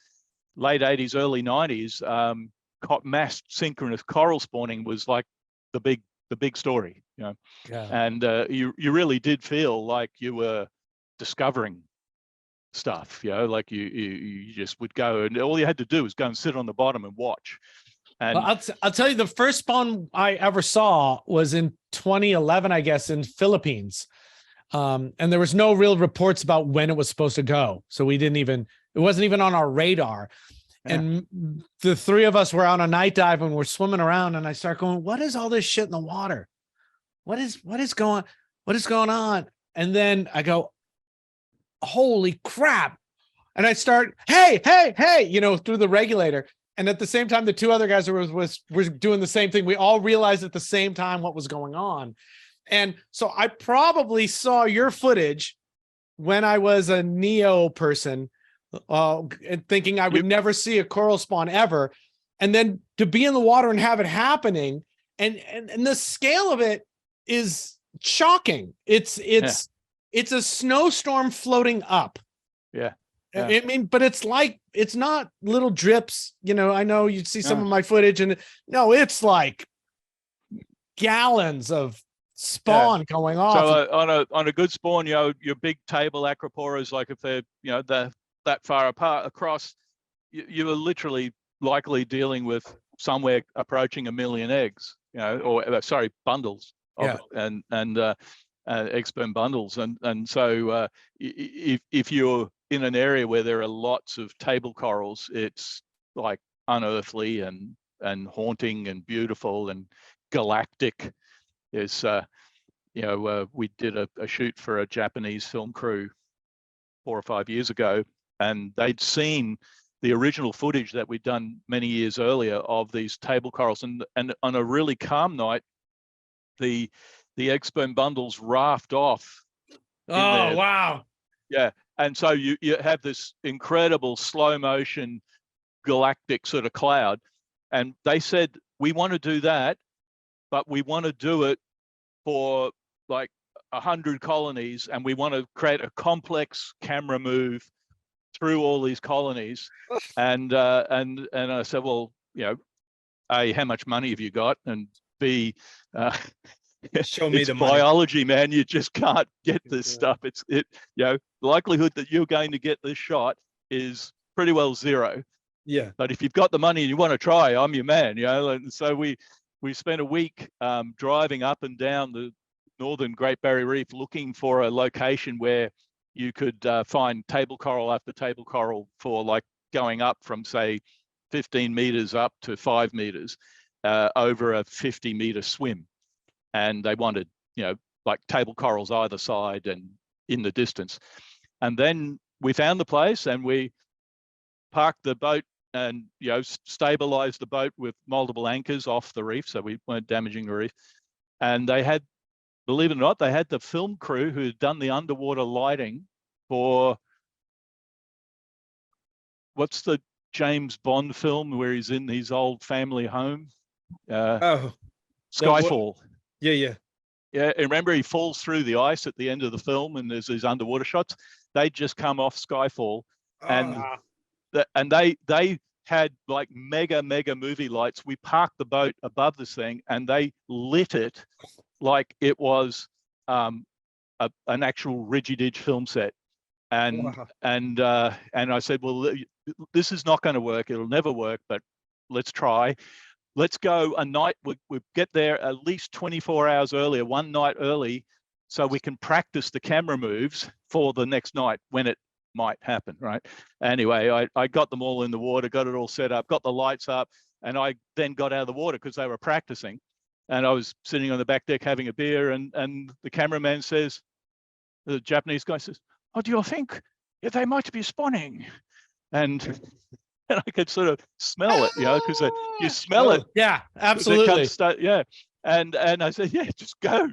late 80s, early 90s, mass synchronous coral spawning was like the big story, you know. Yeah. And you really did feel like you were discovering stuff, you know, like you just would go, and all you had to do was go and sit on the bottom and watch. And Well, I'll tell you, the first spawn I ever saw was in 2011, I guess, in Philippines. And there was no real reports about when it was supposed to go. So it wasn't even on our radar. Yeah. And the three of us were on a night dive and we're swimming around, and I start going, what is all this shit in the water? What is going on? And then I go, holy crap. And I start, hey, through the regulator. And at the same time, the two other guys were doing the same thing. We all realized at the same time what was going on. And so I probably saw your footage when I was a neo person, thinking I would never see a coral spawn ever. And then to be in the water and have it happening, and the scale of it is shocking. It's a snowstorm floating up. Yeah. I mean, but it's not little drips. You know, I know you'd see some of my footage, and no, it's like gallons of spawn going off. So on a good spawn, you know, your big table acroporas, like if they're, you know, that far apart across, you are literally likely dealing with somewhere approaching 1 million eggs, you know, or sorry, bundles of, and egg sperm bundles. And so if you're in an area where there are lots of table corals, it's like unearthly and haunting and beautiful and galactic. Is we did a shoot for a Japanese film crew 4 or 5 years ago, and they'd seen the original footage that we'd done many years earlier of these table corals, and on a really calm night, the egg sperm bundles raft off. Oh, wow. Yeah. And so you have this incredible slow motion galactic sort of cloud. And they said, we want to do that, but we want to do it for like 100 colonies, and we want to create a complex camera move through all these colonies. And I said, well, you know, A, how much money have you got? And B, show me it's the money. Biology, man. You just can't get this stuff. The likelihood that you're going to get this shot is pretty well zero. Yeah. But if you've got the money and you want to try, I'm your man, you know. And so we spent a week driving up and down the northern Great Barrier Reef looking for a location where you could find table coral after table coral for like going up from, say, 15 meters up to 5 meters over a 50-meter swim. And they wanted, you know, like table corals either side and in the distance. And then we found the place, and we parked the boat and, you know, stabilized the boat with multiple anchors off the reef, so we weren't damaging the reef. And they had, believe it or not, they had the film crew who had done the underwater lighting for, what's the James Bond film where he's in his old family home? Skyfall. Yeah. Yeah, remember he falls through the ice at the end of the film, and there's these underwater shots. They'd just come off Skyfall, and they had like mega movie lights. We parked the boat above this thing, and they lit it like it was an actual Rigidage film set. And I said, well, this is not going to work. It'll never work, but let's try. Let's go a night. We get there at least 24 hours earlier, one night early, so we can practice the camera moves for the next night when it might happen, right? Anyway, I got them all in the water, got it all set up, got the lights up, and I then got out of the water because they were practicing. And I was sitting on the back deck having a beer, and the cameraman says, the Japanese guy says, "Oh, do you think they might be spawning?" And I could sort of smell it, because you smell it. Yeah, absolutely. Yeah. And I said, yeah, just go.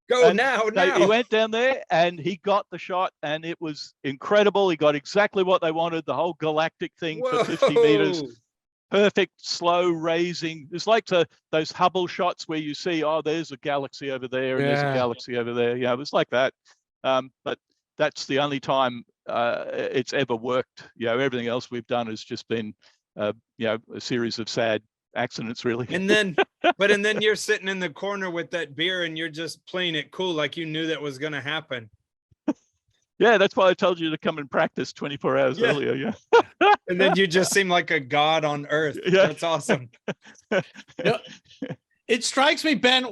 Go And now. He went down there and he got the shot, and it was incredible. He got exactly what they wanted, the whole galactic thing for 50 meters. Perfect, slow raising. It's like those Hubble shots where you see, oh, there's a galaxy over there and there's a galaxy over there. Yeah, it was like that. But that's the only time it's ever worked. Everything else we've done has just been, a series of sad accidents, really. And then you're sitting in the corner with that beer and you're just playing it cool, like you knew that was going to happen. Yeah, that's why I told you to come and practice 24 hours earlier. Yeah. And then you just seem like a god on earth. Yeah. That's awesome. It strikes me, Ben,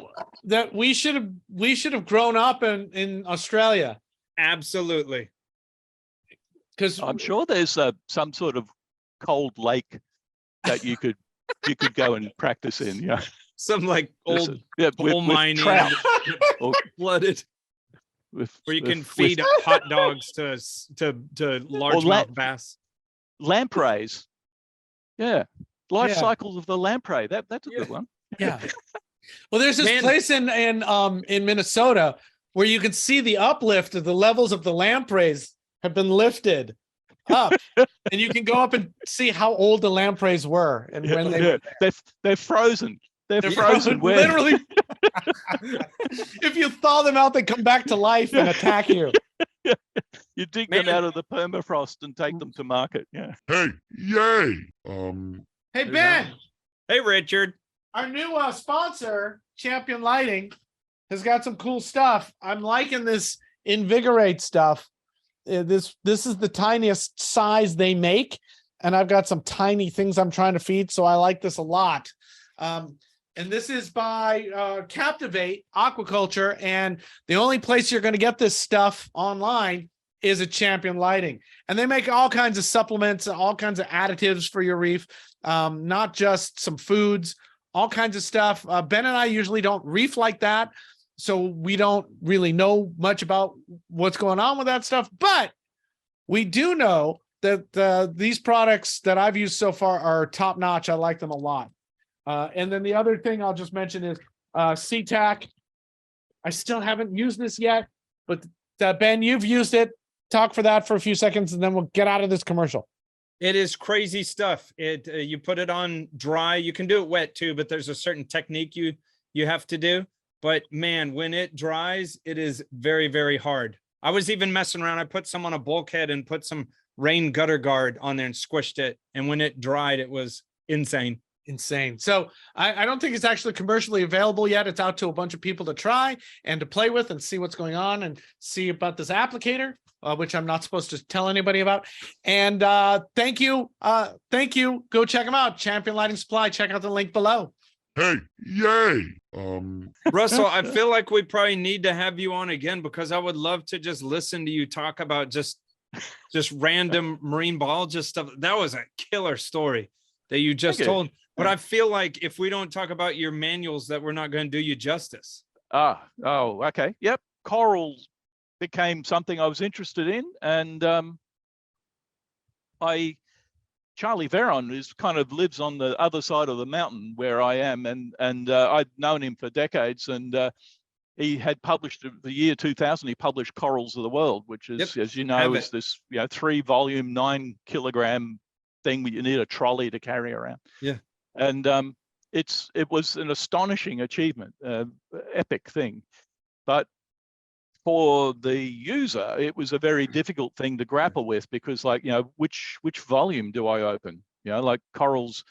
that we should have grown up in Australia. Absolutely. Because I'm sure there's some sort of cold lake that you could go and practice in. Yeah. Some like old coal with mining trout. Or flooded. Where you can feed hot dogs to largemouth bass. Lampreys. Yeah. Life cycles of the lamprey. That's a good one. Yeah. Well, there's this place in Minnesota where you can see the uplift of the levels of the lampreys have been lifted up, and you can go up and see how old the lampreys were and when they're frozen. They're frozen. Literally. If you thaw them out, they come back to life and attack you. You dig them out of the permafrost and take them to market. Yeah. Hey, yay. Hey, Ben. Hey, Richard. Our new sponsor, Champion Lighting, has got some cool stuff. I'm liking this Invigorate stuff. This is the tiniest size they make, and I've got some tiny things I'm trying to feed, so I like this a lot. And this is by Captivate Aquaculture, and the only place you're going to get this stuff online is at Champion Lighting. And they make all kinds of supplements, all kinds of additives for your reef, not just some foods, all kinds of stuff. Ben and I usually don't reef like that, so we don't really know much about what's going on with that stuff. But we do know that these products that I've used so far are top notch. I like them a lot. And then the other thing I'll just mention is CTAC. I still haven't used this yet, but Ben, you've used it. Talk for that for a few seconds, and then we'll get out of this commercial. It is crazy stuff. You put it on dry. You can do it wet too, but there's a certain technique you have to do. But man, when it dries, it is very, very hard. I was even messing around. I put some on a bulkhead and put some rain gutter guard on there and squished it. And when it dried, it was insane. So I don't think it's actually commercially available yet. It's out to a bunch of people to try and to play with and see what's going on and see about this applicator, which I'm not supposed to tell anybody about. And thank you. Go check them out. Champion Lighting Supply. Check out the link below. Hey, yay. Russell, I feel like we probably need to have you on again, because I would love to just listen to you talk about just random marine biologist stuff. That was a killer story that you just told. But I feel like if we don't talk about your manuals, that we're not going to do you justice. Oh, okay. Yep. Corals became something I was interested in. And Charlie Veron lives on the other side of the mountain where I am. And I'd known him for decades. And he had published the year 2000, he published Corals of the World, which is, as you know, is this 3-volume, 9-kilogram thing that you need a trolley to carry around. Yeah. And it was an astonishing achievement, epic thing. But for the user, it was a very difficult thing to grapple with, because which volume do I open? Corals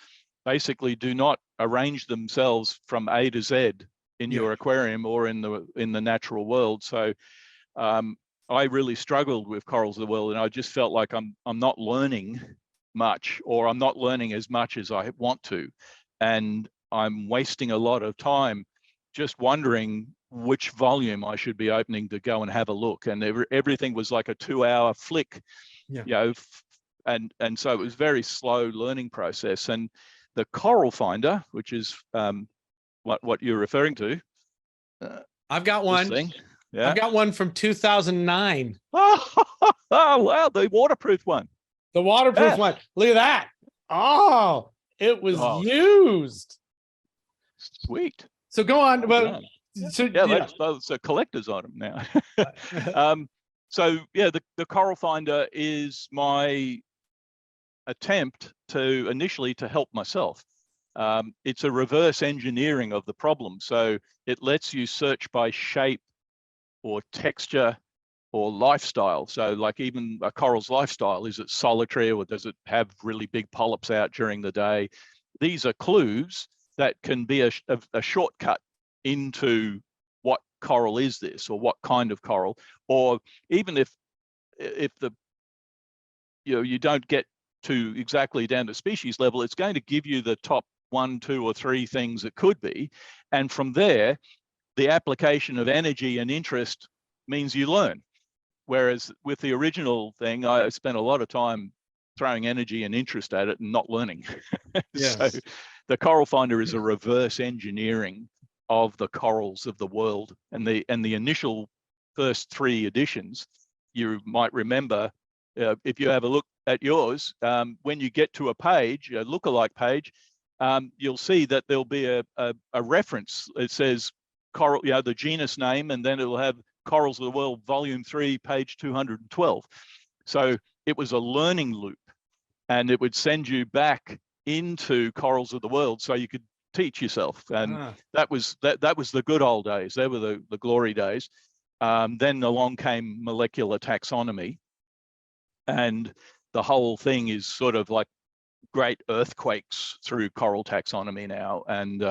basically do not arrange themselves from A to Z in your aquarium or in the natural world. So I really struggled with Corals of the World, and I just felt like I'm not learning much, or I'm not learning as much as I want to. And I'm wasting a lot of time just wondering which volume I should be opening to go and have a look. And everything was like a 2-hour flick, Yeah. you know, and so it was very slow learning process. And the Coral Finder, which is what you're referring to. I've got This one. thing. Yeah. I've got one from 2009. Oh, wow, the waterproof one. The waterproof Yeah. one. Look at that. Oh, it was Oh. used. Sweet. So go on. Well But done. so Yeah, yeah. that's a collector's item now. So yeah, the Coral Finder is my attempt to initially to help myself. It's a reverse engineering of the problem. So it lets you search by shape or texture or lifestyle. So like even a coral's lifestyle, is it solitary or does it have really big polyps out during the day? These are clues that can be a shortcut into what coral is this, or what kind of coral, or even if the you don't get to exactly down to species level, it's going to give you the top 1, 2, or 3 things it could be, and from there, the application of energy and interest means you learn. Whereas with the original thing, I spent a lot of time throwing energy and interest at it and not learning. Yes. So the Coral Finder is a reverse engineering of the corals of the world. And the initial first 3 editions, you might remember, if you have a look at yours, when you get to a page, a lookalike page, you'll see that there'll be a reference. It says coral, the genus name, and then it'll have Corals of the World, Volume 3, page 212. So it was a learning loop, and it would send you back into Corals of the World so you could teach yourself. And that was the good old days. They were the glory days. Then along came molecular taxonomy, and the whole thing is sort of like great earthquakes through coral taxonomy now. And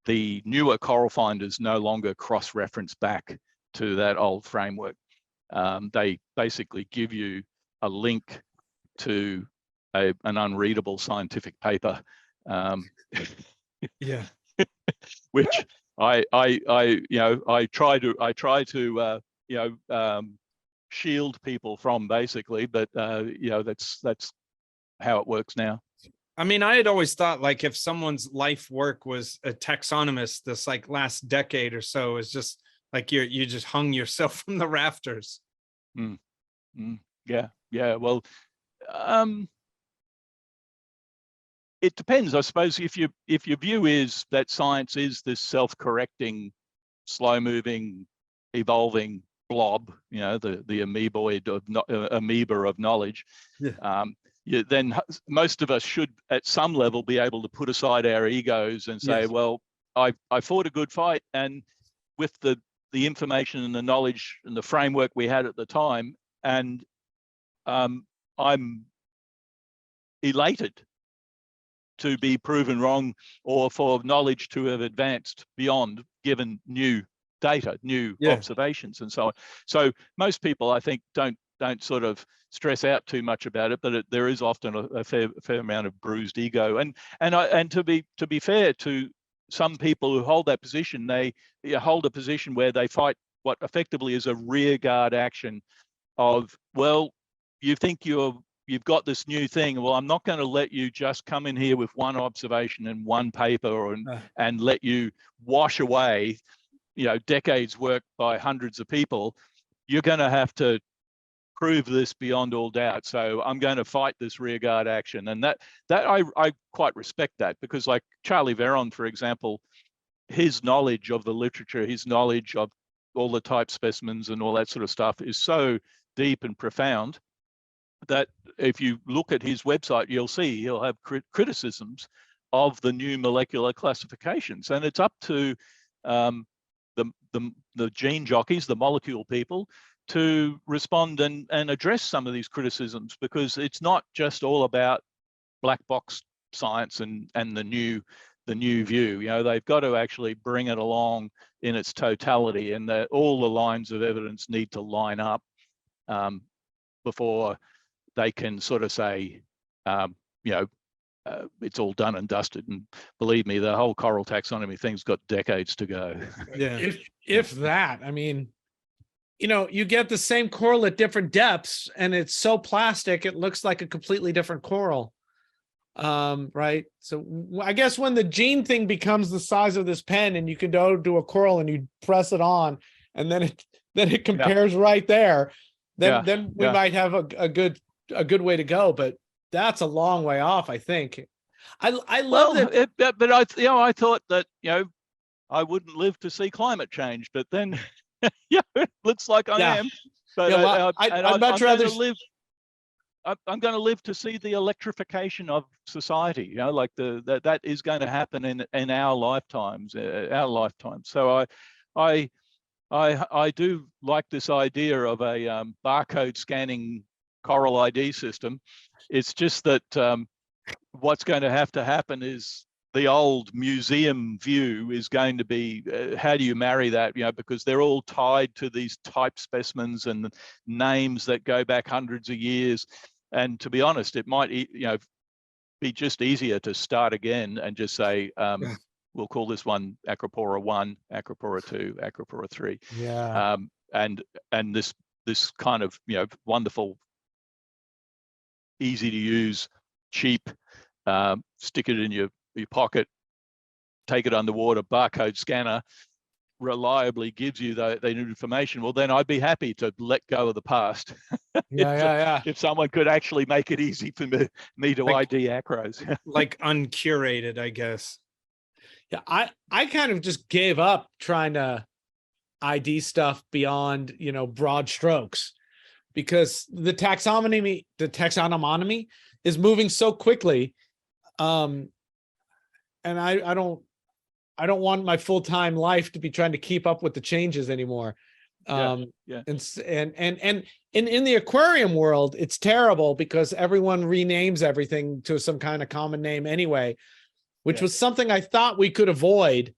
the newer Coral Finders no longer cross-reference back to that old framework. They basically give you a link to an unreadable scientific paper, Yeah. which I try to shield people from, basically, but that's how it works now. I mean, I had always thought, like, if someone's life work was a taxonomist, this like last decade or so is just like you just hung yourself from the rafters. Yeah. Well, it depends, I suppose. If your view is that science is this self-correcting, slow-moving, evolving blob, the amoeba of knowledge, then most of us should, at some level, be able to put aside our egos and say, well, I fought a good fight, and with the information and the knowledge and the framework we had at the time, and I'm elated to be proven wrong, or for knowledge to have advanced beyond, given new data, new observations, and so on. So most people, I think, don't sort of stress out too much about it, but there is often a fair amount of bruised ego. And to be fair to some people who hold that position, they hold a position where they fight what effectively is a rear guard action of, well, you think you've got this new thing. Well, I'm not going to let you just come in here with one observation and one paper and let you wash away, decades work by hundreds of people. You're going to have to prove this beyond all doubt. So I'm going to fight this rearguard action. And that I quite respect that, because like Charlie Veron, for example, his knowledge of the literature, his knowledge of all the type specimens and all that sort of stuff is so deep and profound that if you look at his website, you'll see he'll have criticisms of the new molecular classifications. And it's up to the gene jockeys, the molecule people, to respond and address some of these criticisms, because it's not just all about black box science and the new view. They've got to actually bring it along in its totality, and that all the lines of evidence need to line up before they can sort of say, you know, it's all done and dusted. And believe me, the whole coral taxonomy thing's got decades to go. Yeah. If that, I mean, you know, you get the same coral at different depths and it's so plastic, it looks like a completely different coral. Right. So I guess when the gene thing becomes the size of this pen and you can go to a coral and you press it on and then it compares right there, then we might have a good way to go, but that's a long way off, I think. I love that. But I thought that, you know, I wouldn't live to see climate change, but then yeah, it looks like I am. But I'd much rather live. I'm going to live to see the electrification of society. You know, like that is going to happen in our lifetimes. So I do like this idea of a barcode scanning coral ID system. It's just that what's going to happen is the old museum view is going to be, how do you marry that? You know, because they're all tied to these type specimens and names that go back hundreds of years. And to be honest, it might, you know, be just easier to start again and just say, we'll call this one Acropora 1, Acropora 2, Acropora 3. Yeah. And this kind of, you know, wonderful, easy to use, cheap, stick it in your pocket, take it underwater, barcode scanner reliably gives you that information. Well, then I'd be happy to let go of the past. If someone could actually make it easy for me to ID acros. Like uncurated, I guess. Yeah, I kind of just gave up trying to ID stuff beyond, you know, broad strokes, because the taxonomy is moving so quickly. And I don't want my full-time life to be trying to keep up with the changes anymore. And in the aquarium world, it's terrible because everyone renames everything to some kind of common name anyway, which was something I thought we could avoid.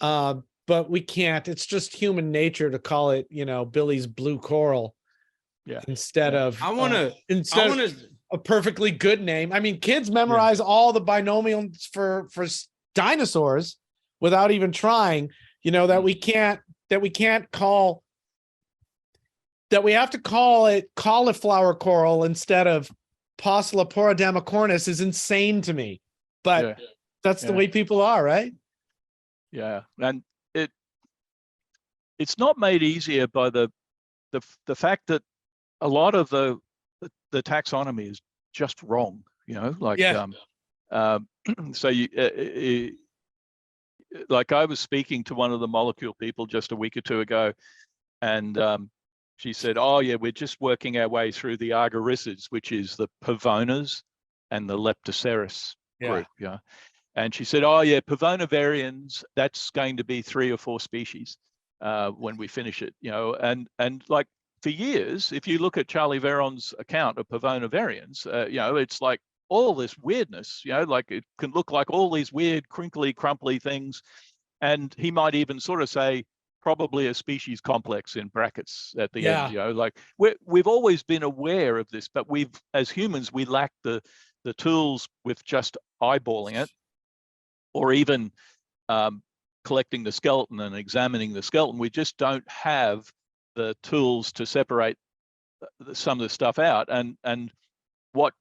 But we can't. It's just human nature to call it, you know, Billy's blue coral. Instead of a perfectly good name. I mean, kids memorize all the binomials for dinosaurs without even trying, you know, that we have to call it cauliflower coral instead of Polypora damicornis is insane to me, but that's the way people are, right? Yeah. And it's not made easier by the fact that a lot of the taxonomy is just wrong, you know, like, so you, like I was speaking to one of the molecule people just a week or two ago, and she said, oh yeah, we're just working our way through the Agaricids, which is the Pavonas and the Leptoceras group. Yeah. And she said, oh yeah, Pavona varians, that's going to be 3 or 4 species when we finish it, you know, and like for years, if you look at Charlie Veron's account of Pavona varians, you know, it's like all this weirdness, you know, like it can look like all these weird, crinkly, crumply things. And he might even sort of say, probably a species complex in brackets at the end, you know, like we've always been aware of this, but as humans, we lack the tools with just eyeballing it, or even collecting the skeleton and examining the skeleton. We just don't have the tools to separate some of the stuff out. And what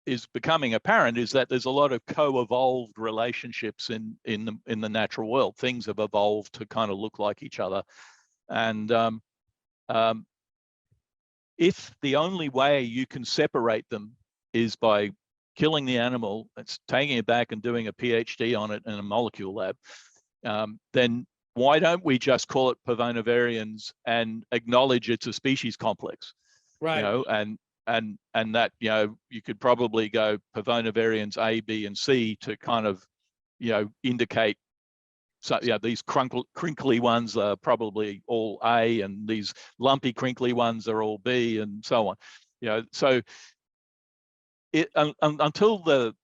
is becoming apparent is that there's a lot of co-evolved relationships in the natural world. Things have evolved to kind of look like each other. And if the only way you can separate them is by killing the animal, it's taking it back and doing a PhD on it in a molecule lab, then why don't we just call it Pavona varians and acknowledge it's a species complex? Right. You know, and that, you know, you could probably go Pavona varians A, B, and C to kind of, you know, indicate, so yeah, these crinkly ones are probably all A, and these lumpy crinkly ones are all B, and so on. You know, so until the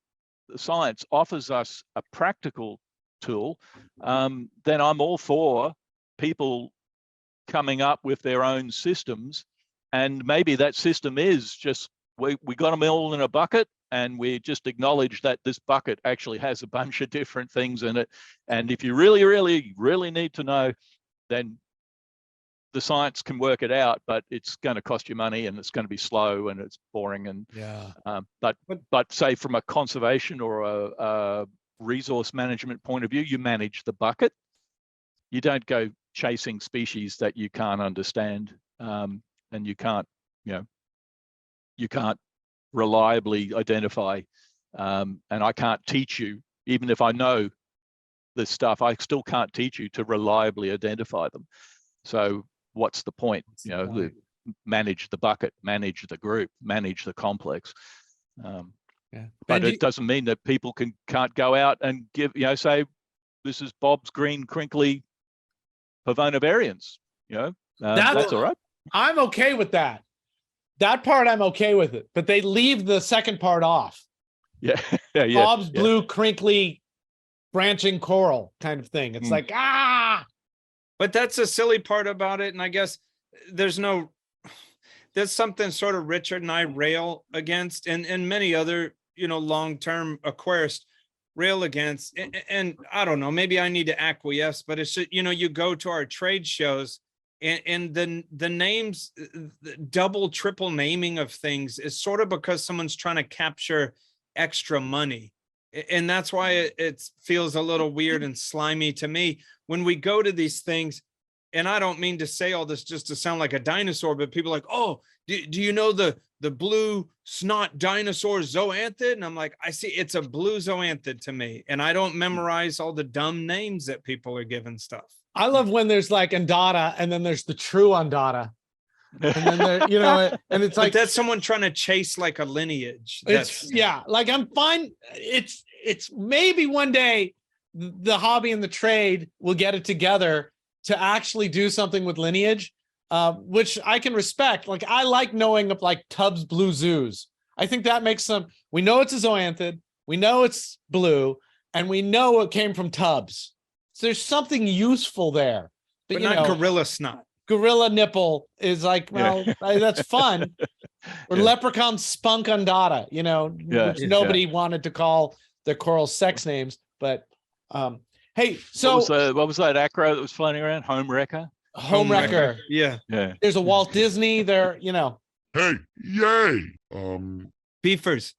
science offers us a practical tool, then I'm all for people coming up with their own systems. And maybe that system is just, we got them all in a bucket and we just acknowledge that this bucket actually has a bunch of different things in it. And if you really, really, really need to know, then the science can work it out, but it's going to cost you money and it's going to be slow and it's boring. And but say from a conservation or a resource management point of view, you manage the bucket. You don't go chasing species that you can't understand, and you can't, you can't reliably identify. And I can't teach you, even if I know this stuff, I still can't teach you to reliably identify them. So what's the point? Manage the bucket, manage the group, manage the complex. But it doesn't mean that people can't go out and give, say, this is Bob's green crinkly Pavona variants. That's all right. I'm okay with that. That part I'm okay with it, but they leave the second part off. Yeah. Bob's blue crinkly branching coral kind of thing. It's like, But that's a silly part about it. And I guess there's something sort of Richard and I rail against, and many other, long-term aquarists rail against. And I don't know, maybe I need to acquiesce, but it's, you go to our trade shows and the names, the double, triple naming of things is sort of because someone's trying to capture extra money. And that's why it feels a little weird and slimy to me when we go to these things. And I don't mean to say all this just to sound like a dinosaur, but people are like, oh, do you know the blue snot dinosaur zoanthid? And I'm like, I see, it's a blue zoanthid to me. And I don't memorize all the dumb names that people are giving stuff. I love when there's like Andata and then there's the true Andata. And then there, and it's like, but that's someone trying to chase like a lineage. Like I'm fine. It's maybe one day the hobby and the trade will get it together to actually do something with lineage, which I can respect. Like I like knowing of like Tubbs Blue Zoos. I think that makes we know it's a zoanthid, we know it's blue, and we know it came from Tubbs. So there's something useful there. But not gorilla snot. Gorilla nipple is like, that's fun. Or leprechaun spunk undata, which nobody wanted to call their coral sex names. But hey, so what was that acro that was floating around? Home wrecker. Home wrecker. Yeah. There's a Walt Disney there. Hey, yay. Beefers,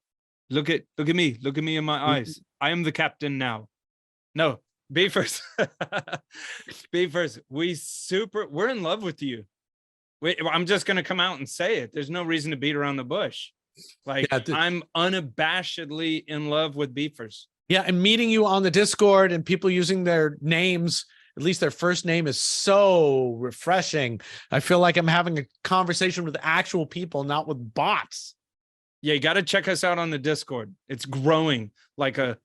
look at me. Look at me in my eyes. I am the captain now. No. Beefers, we're in love with you. I'm just going to come out and say it. There's no reason to beat around the bush. Like I'm unabashedly in love with Beefers. Yeah. And meeting you on the Discord and people using their names, at least their first name, is so refreshing. I feel like I'm having a conversation with actual people, not with bots. Yeah. You got to check us out on the Discord. It's growing like a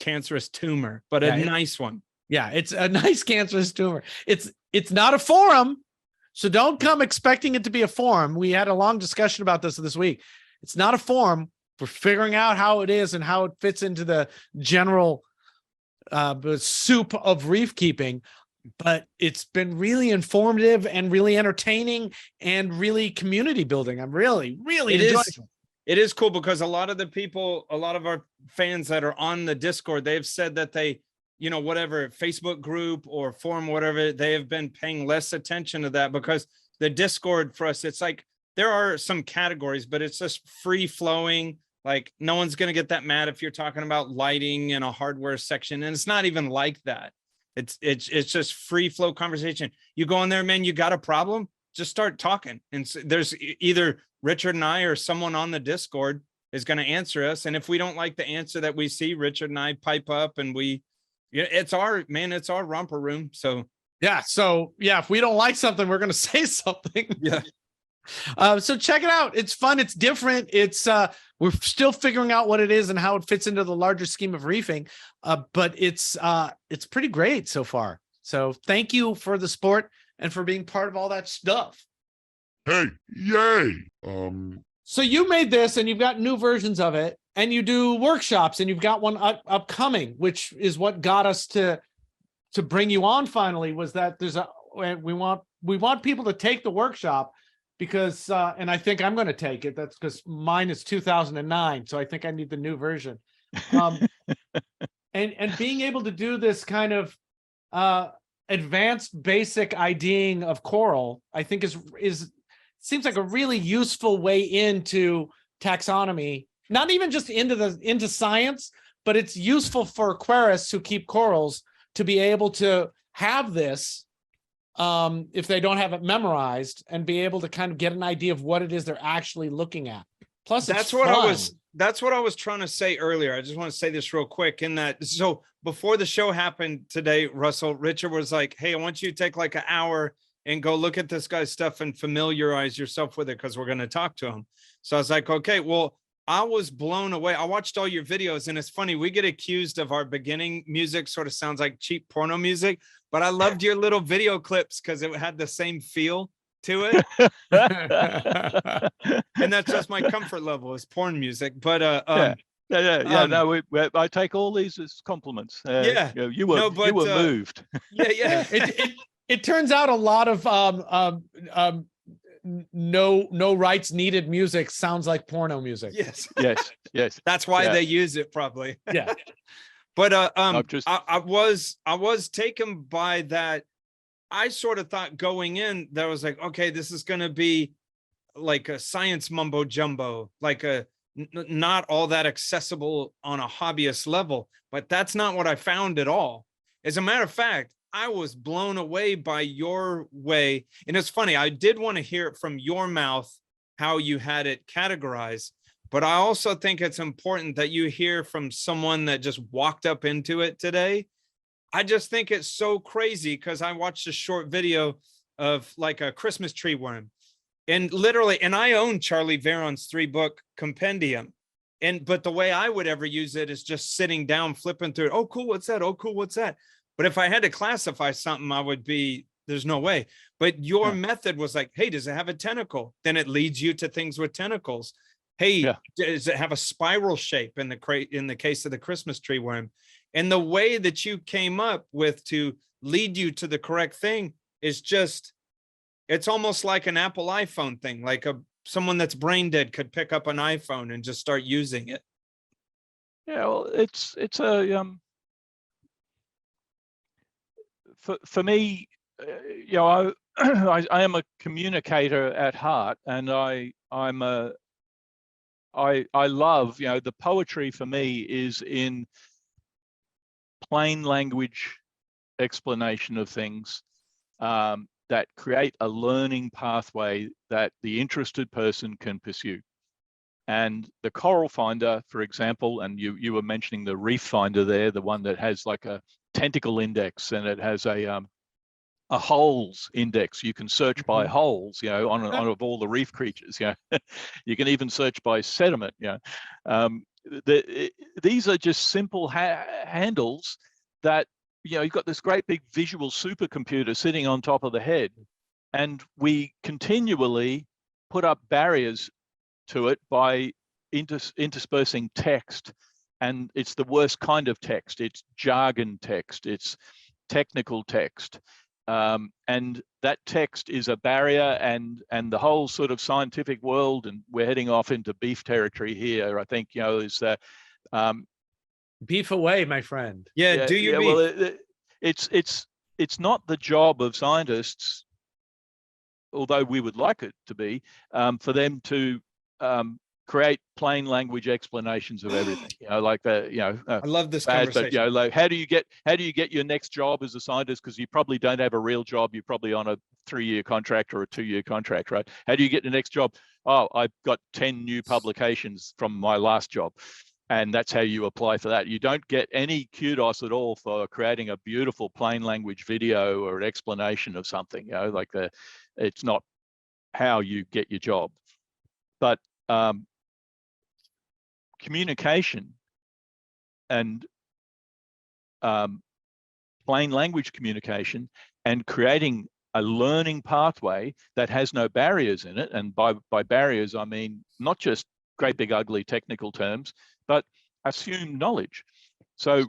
cancerous tumor, but a nice one. Yeah, it's a nice cancerous tumor. It's not a forum, so don't come expecting it to be a forum. We had a long discussion about this week. It's not a forum. We're figuring out how it is and how it fits into the general soup of reef keeping, but it's been really informative and really entertaining and really community building. I'm really enjoying it. It is cool because a lot of our fans that are on the Discord, they've said that they, whatever Facebook group or forum, whatever, they have been paying less attention to that because the Discord for us, it's like, there are some categories, but it's just free flowing. Like no one's going to get that mad if you're talking about lighting in a hardware section. And it's not even like that. It's just free flow conversation. You go in there, man, you got a problem, just start talking. And there's either Richard and I or someone on the Discord is going to answer us. And if we don't like the answer that we see, Richard and I pipe up and it's our romper room. So if we don't like something, we're going to say something. Yeah. So check it out. It's fun. It's different. It's we're still figuring out what it is and how it fits into the larger scheme of reefing. But it's pretty great so far. So thank you for the support and for being part of all that stuff. Hey, yay. So you made this and you've got new versions of it and you do workshops and you've got one upcoming, which is what got us to bring you on finally, was that we want people to take the workshop because, and I think I'm going to take it. That's because mine is 2009. So I think I need the new version. And being able to do this kind of advanced basic IDing of coral, I think is seems like a really useful way into taxonomy, not even just into science, but it's useful for aquarists who keep corals to be able to have this if they don't have it memorized, and be able to kind of get an idea of what it is they're actually looking at. Plus, that's what I was trying to say earlier. I just want to say this real quick in that. So before the show happened today, Russell, Richard was like, hey, I want you to take like an hour and go look at this guy's stuff and familiarize yourself with it, because we're going to talk to him. So I was like, okay, well, I was blown away. I watched all your videos, and it's funny, we get accused of our beginning music sort of sounds like cheap porno music, but I loved your little video clips because it had the same feel to it. And that's just my comfort level is porn music. But no, I take all these as compliments. You were moved. Yeah. It turns out a lot of no rights needed music sounds like porno music. Yes. That's why they use it probably. Yeah. But I was taken by that. I sort of thought going in that was like, okay, this is going to be like a science mumbo jumbo, like not all that accessible on a hobbyist level, but that's not what I found at all. As a matter of fact, I was blown away by your way. And it's funny, I did want to hear it from your mouth, how you had it categorized, but I also think it's important that you hear from someone that just walked up into it today. I just think it's so crazy because I watched a short video of like a Christmas tree worm, and literally, and I own Charlie Veron's 3-book compendium. But the way I would ever use it is just sitting down, flipping through it. Oh, cool. What's that? Oh, cool. What's that? But if I had to classify something, I would be, there's no way. But your method was like, hey, does it have a tentacle? Then it leads you to things with tentacles. Hey, does it have a spiral shape in the case of the Christmas tree worm? And the way that you came up with to lead you to the correct thing is just, it's almost like an Apple iPhone thing, like someone that's brain dead could pick up an iPhone and just start using it. Yeah, well, it's a for me, I am a communicator at heart, and I love, the poetry for me is in plain language explanation of things that create a learning pathway that the interested person can pursue. And the Coral Finder, for example, and you were mentioning the Reef Finder there, the one that has like a tentacle index, and it has a holes index. You can search by holes, on of all the reef creatures. You can even search by sediment. These are just simple handles that you've got this great big visual supercomputer sitting on top of the head, and we continually put up barriers to it by interspersing text. And it's the worst kind of text. It's jargon text. It's technical text. And that text is a barrier, and the whole sort of scientific world, and we're heading off into beef territory here, I think, is that beef away, my friend. Yeah, do you beef? Well, it's not the job of scientists, although we would like it to be, for them to create plain language explanations of everything. Like that. I love this conversation. But like how do you get your next job as a scientist? Because you probably don't have a real job. You're probably on a 3-year contract or a 2-year contract, right? How do you get the next job? Oh, I've got 10 new publications from my last job. And that's how you apply for that. You don't get any kudos at all for creating a beautiful plain language video or an explanation of something. It's not how you get your job. But communication and plain language communication and creating a learning pathway that has no barriers in it. And by barriers, I mean not just great big ugly technical terms, but assumed knowledge. So,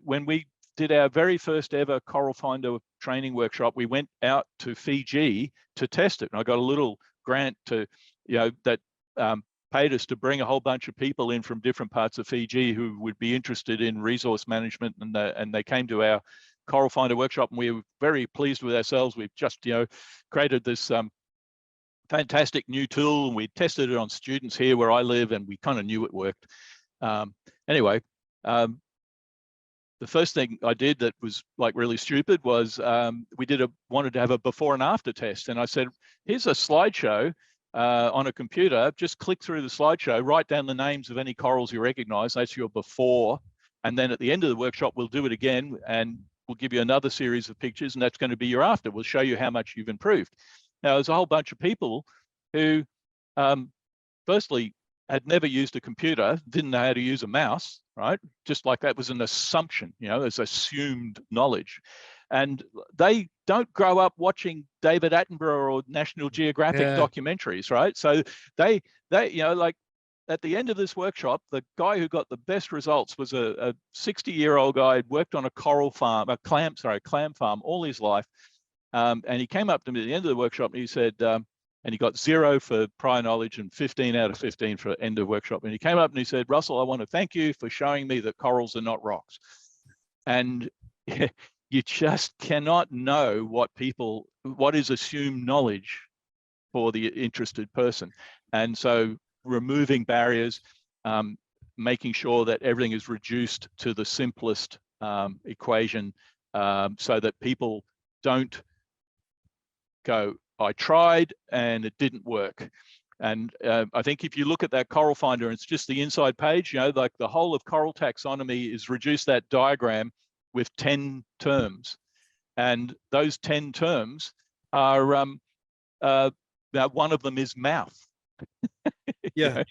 when we did our very first ever Coral Finder training workshop, we went out to Fiji to test it. And I got a little grant to, that paid us to bring a whole bunch of people in from different parts of Fiji who would be interested in resource management, and they came to our Coral Finder workshop, and we were very pleased with ourselves. We've just created this fantastic new tool, and we tested it on students here where I live, and we kind of knew it worked. Anyway, the first thing I did that was like really stupid was we wanted to have a before and after test, and I said, here's a slideshow on a computer. Just click through the slideshow, write down the names of any corals you recognize. That's your before, and then at the end of the workshop we'll do it again, and we'll give you another series of pictures, and that's going to be your after. We'll show you how much you've improved. Now, there's a whole bunch of people who, firstly, had never used a computer, didn't know how to use a mouse, right? Just like that was an assumption, there's assumed knowledge. And they don't grow up watching David Attenborough or National Geographic documentaries, right? So they, like at the end of this workshop, the guy who got the best results was a 60-year-old guy who'd worked on a coral farm, clam farm all his life. And he came up to me at the end of the workshop and he said, and he got 0 for prior knowledge and 15 out of 15 for end of workshop. And he came up and he said, Russell, I want to thank you for showing me that corals are not rocks. And you just cannot know what is assumed knowledge for the interested person. And so removing barriers, making sure that everything is reduced to the simplest equation, so that people don't go, I tried and it didn't work. And I think if you look at that Coral Finder, it's just the inside page, like the whole of coral taxonomy is reduced that diagram with 10 terms. And those 10 terms are, one of them is mouth. Yeah.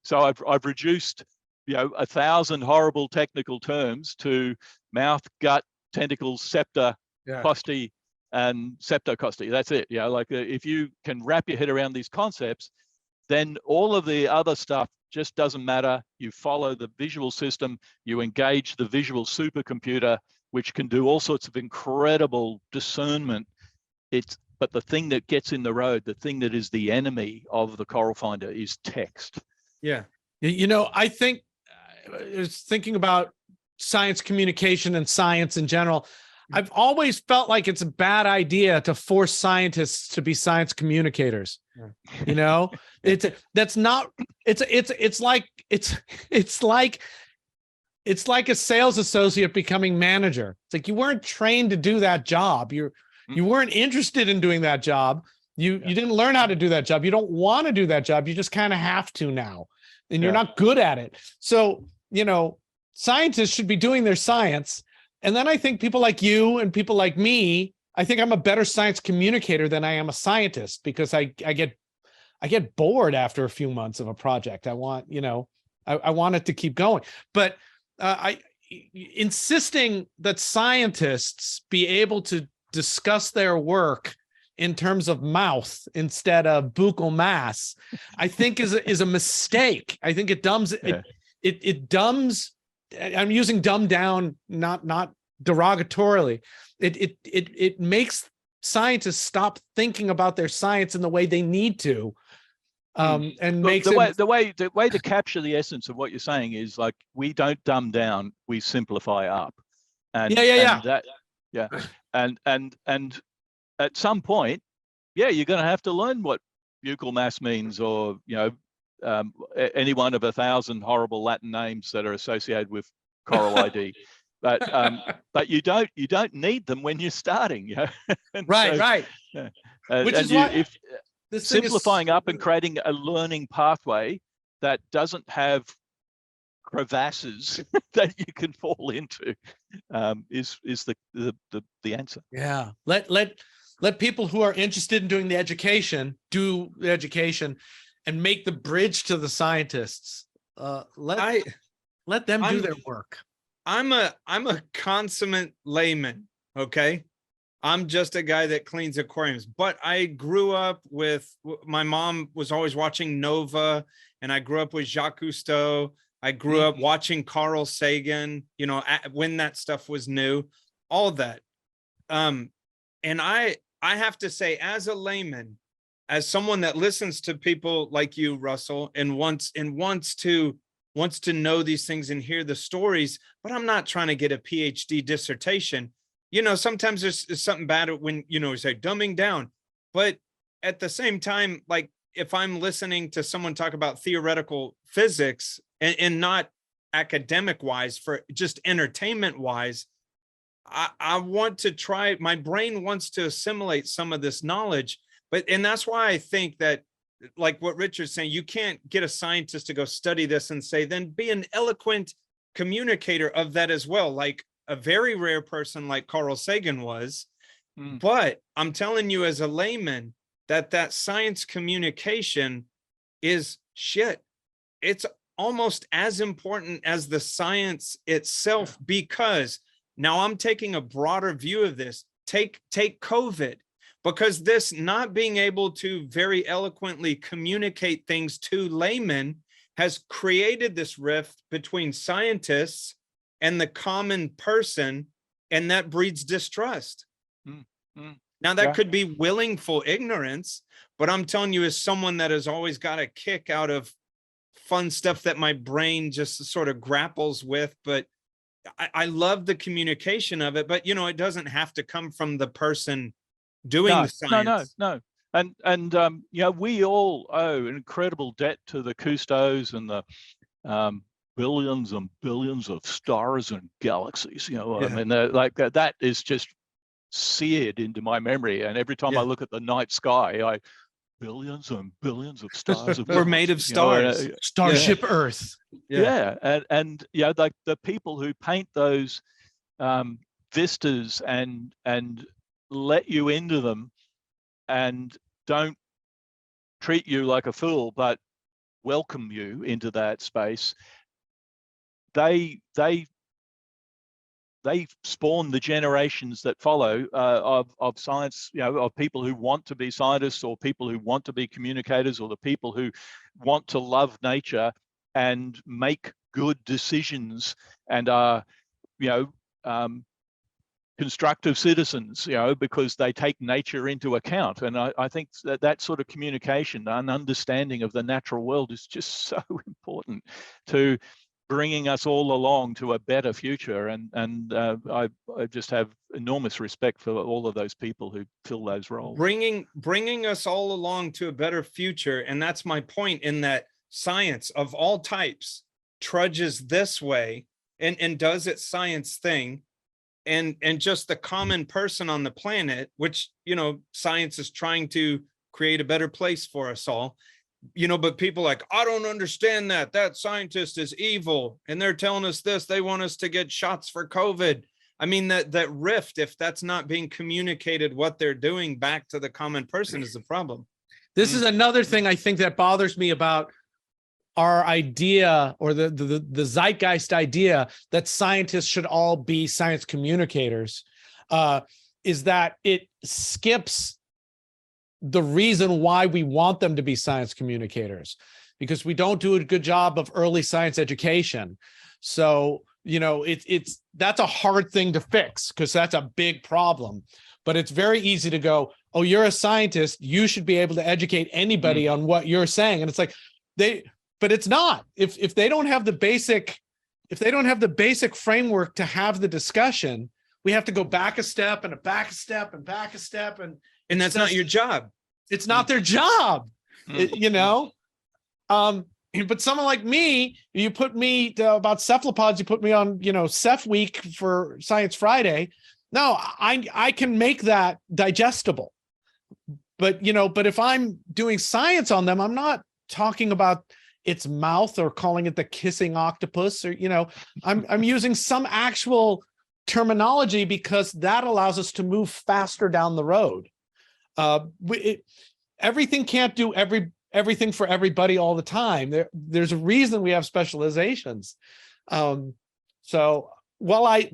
So I've reduced, 1,000 horrible technical terms to mouth, gut, tentacles, septa, costae, and septocostae. That's it. Like if you can wrap your head around these concepts, then all of the other stuff just doesn't matter. You follow the visual system, you engage the visual supercomputer, which can do all sorts of incredible discernment. But the thing that gets in the road, the thing that is the enemy of the Coral Finder is text. Yeah. I think thinking about science communication and science in general, I've always felt like it's a bad idea to force scientists to be science communicators. It's like a sales associate becoming manager. It's like you weren't trained to do that job. You weren't interested in doing that job. You didn't learn how to do that job. You don't want to do that job. You just kind of have to now, and you're not good at it. So, scientists should be doing their science. And then I think people like you and people like me, I think I'm a better science communicator than I am a scientist, because I get bored after a few months of a project. I want, I want it to keep going. But insisting that scientists be able to discuss their work in terms of mouth instead of buccal mass, I think is a mistake. I think it dumbs it dumbs. I'm using dumb down, not derogatorily. It makes scientists stop thinking about their science in the way they need to, and makes the way to capture the essence of what you're saying is like, we don't dumb down, we simplify up. And and at some point, you're going to have to learn what buccal mass means, or any one of 1,000 horrible Latin names that are associated with coral ID. But you don't need them when you're starting. Right. Which is why this simplifying up and creating a learning pathway that doesn't have crevasses that you can fall into is the answer. Yeah. Let people who are interested in doing the education do the education, and make the bridge to the scientists. Let them do their work. I'm a consummate layman. Okay. I'm just a guy that cleans aquariums, but I grew up with, my mom was always watching Nova, and I grew up with Jacques Cousteau. I grew up watching Carl Sagan, when that stuff was new, all that. And I have to say, as a layman, as someone that listens to people like you, Russell, and wants to know these things and hear the stories, but I'm not trying to get a PhD dissertation. You know, sometimes there's something bad when, you know, we say dumbing down, but at the same time, like if I'm listening to someone talk about theoretical physics and not academic wise, for just entertainment wise, I want to try, my brain wants to assimilate some of this knowledge, and that's why I think that, like what Richard's saying, you can't get a scientist to go study this and say, then be an eloquent communicator of that as well. Like a very rare person like Carl Sagan was, but I'm telling you as a layman that science communication is shit. It's almost as important as the science itself, because now I'm taking a broader view of this. Take COVID, because this not being able to very eloquently communicate things to laymen has created this rift between scientists and the common person, and that breeds distrust. Now that could be willful ignorance, but I'm telling you, as someone that has always got a kick out of fun stuff that my brain just sort of grapples with, but I love the communication of it, but you know, it doesn't have to come from the person doing the science. No. And you know, we all owe an incredible debt to the Custos and the billions and billions of stars and galaxies. You know, I mean, like that is just seared into my memory. And every time I look at the night sky, billions and billions of stars. We're made of stars. Starship Earth. And you know, like the people who paint those vistas and let you into them and don't treat you like a fool, but welcome you into that space. They spawn the generations that follow of science, you know, of people who want to be scientists, or people who want to be communicators, or the people who want to love nature and make good decisions and are, you know, constructive citizens, you know, because they take nature into account. And I think that sort of communication and understanding of the natural world is just so important to bringing us all along to a better future. And I just have enormous respect for all of those people who fill those roles. Bringing us all along to a better future. And that's my point, in that science of all types trudges this way and does its science thing. And just the common person on the planet, which, you know, science is trying to create a better place for us all, you know, but people like, I don't understand that scientist is evil and they're telling us this, they want us to get shots for COVID. I mean, that rift, if that's not being communicated, what they're doing back to the common person, is the problem. This is another thing I think that bothers me about our idea, or the zeitgeist idea, that scientists should all be science communicators, is that it skips the reason why we want them to be science communicators, because we don't do a good job of early science education. So, you know, that's a hard thing to fix, because that's a big problem. But it's very easy to go, oh, you're a scientist, you should be able to educate anybody on what you're saying. And it's like, but it's not. If they don't have the basic, framework to have the discussion, we have to go back a step and back a step and back a step, and that's not your job. It's not their job, you know. But someone like me, you put me about cephalopods, you put me on, you know, Ceph Week for Science Friday. No, I can make that digestible. But, you know, but if I'm doing science on them, I'm not talking about its mouth or calling it the kissing octopus, or, you know, I'm using some actual terminology, because that allows us to move faster down the road. Everything can't do everything for everybody all the time. There's a reason we have specializations. So while I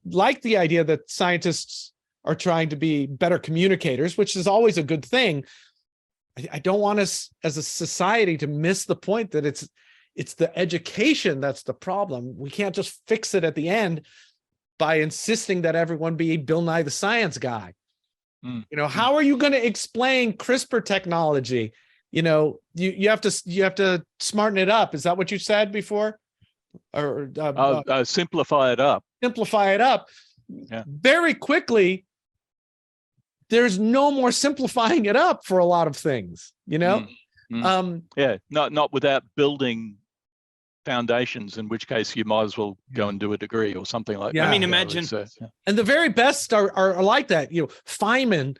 like the idea that scientists are trying to be better communicators, which is always a good thing, I don't want us as a society to miss the point that it's the education that's the problem. We can't just fix it at the end by insisting that everyone be Bill Nye the Science Guy. Mm. You know, how are you going to explain CRISPR technology? You know, you have to smarten it up. Is that what you said before? Or Simplify it up. simplify it up. Yeah. Very quickly, there's no more simplifying it up for a lot of things, you know? Yeah, not without building foundations, in which case you might as well go and do a degree or something like Yeah. that. I mean, You know, imagine. And the very best are like that. You know, Feynman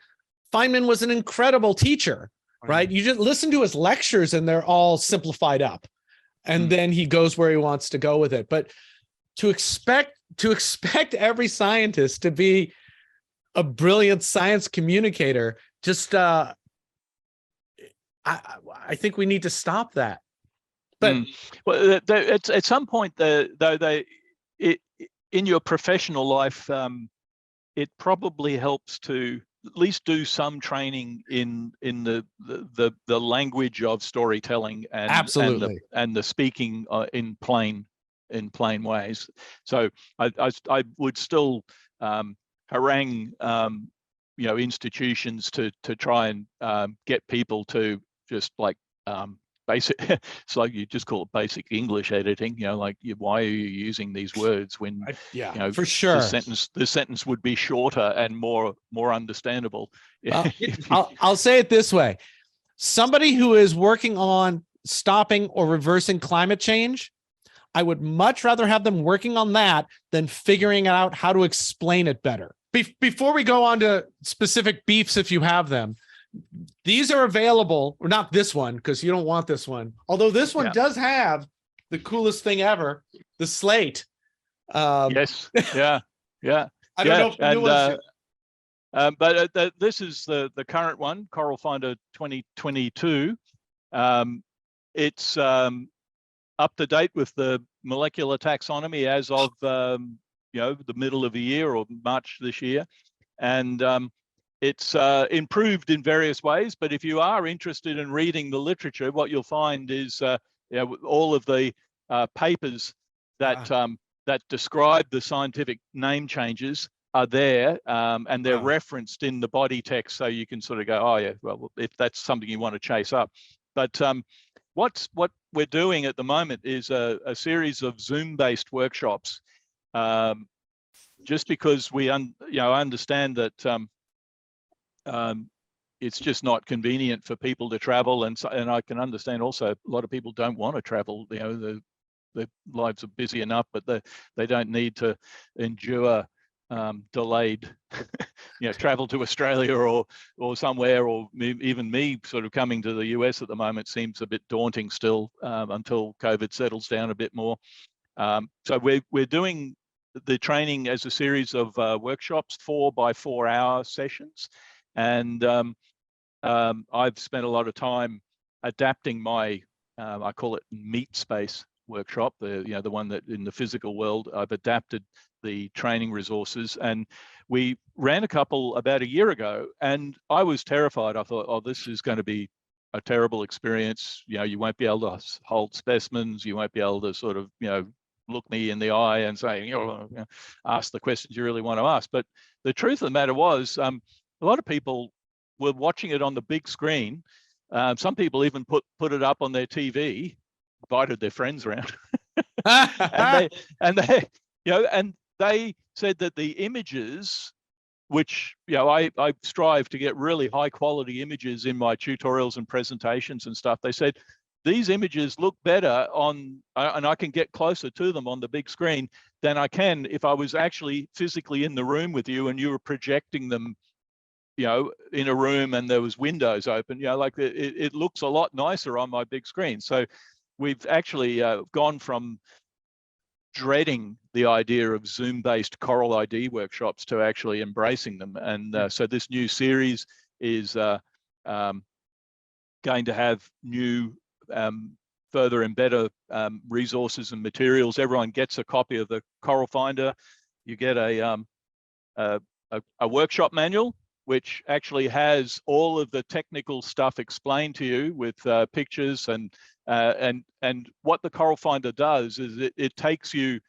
was an incredible teacher, right? You just listen to his lectures and they're all simplified up. And then he goes where he wants to go with it. But to expect every scientist to be a brilliant science communicator, just I think we need to stop that. But well, at some point, in your professional life, it probably helps to at least do some training in the language of storytelling and absolutely, and the speaking in plain ways. So I would still harangue you know, institutions to try and get people to just like basic, it's like you just call it basic English editing, you know, like why are you using these words when yeah, you know, for sure, the sentence would be shorter and more understandable. I'll say it this way: somebody who is working on stopping or reversing climate change, I would much rather have them working on that than figuring out how to explain it better. Before we go on to specific beefs, if you have them, these are available, or not this one, because you don't want this one. Although this one does have the coolest thing ever, the slate. Yes. Yeah. I don't know if the new one's but this is the current one, Coral Finder 2022. It's up to date with the molecular taxonomy as of you know, the middle of the year or March this year, and it's improved in various ways. But if you are interested in reading the literature, what you'll find is you know, all of the papers that that describe the scientific name changes are there, and they're referenced in the body text, so you can sort of go, oh yeah, well, if that's something you want to chase up. But what we're doing at the moment is a series of Zoom-based workshops, just because we you know, understand that it's just not convenient for people to travel, and I can understand also a lot of people don't want to travel. You know, their lives are busy enough, but they don't need to endure delayed you know, travel to Australia or somewhere, or even me sort of coming to the US at the moment seems a bit daunting still, until COVID settles down a bit more. So we're doing the training as a series of workshops, 4-by-4 hour sessions, and I've spent a lot of time adapting my I call it meat space workshop, the one that in the physical world. I've adapted the training resources, and we ran a couple about a year ago, and I was terrified. I thought, oh, this is going to be a terrible experience. You know, you won't be able to hold specimens, you won't be able to sort of, you know, look me in the eye and say, you know, ask the questions you really want to ask. But the truth of the matter was, a lot of people were watching it on the big screen. Some people even put it up on their TV, invited their friends around, and they, you know, and they said that the images, which, you know, I strive to get really high quality images in my tutorials and presentations and stuff. They said these images look better on, and I can get closer to them on the big screen than I can if I was actually physically in the room with you and you were projecting them, you know, in a room and there was windows open. You know, like it looks a lot nicer on my big screen. So we've actually gone from dreading the idea of Zoom-based Coral ID workshops to actually embracing them. And so this new series is going to have new, further and better resources and materials. Everyone gets a copy of the Coral Finder. You get a workshop manual, which actually has all of the technical stuff explained to you with pictures, and what the Coral Finder does is it takes you,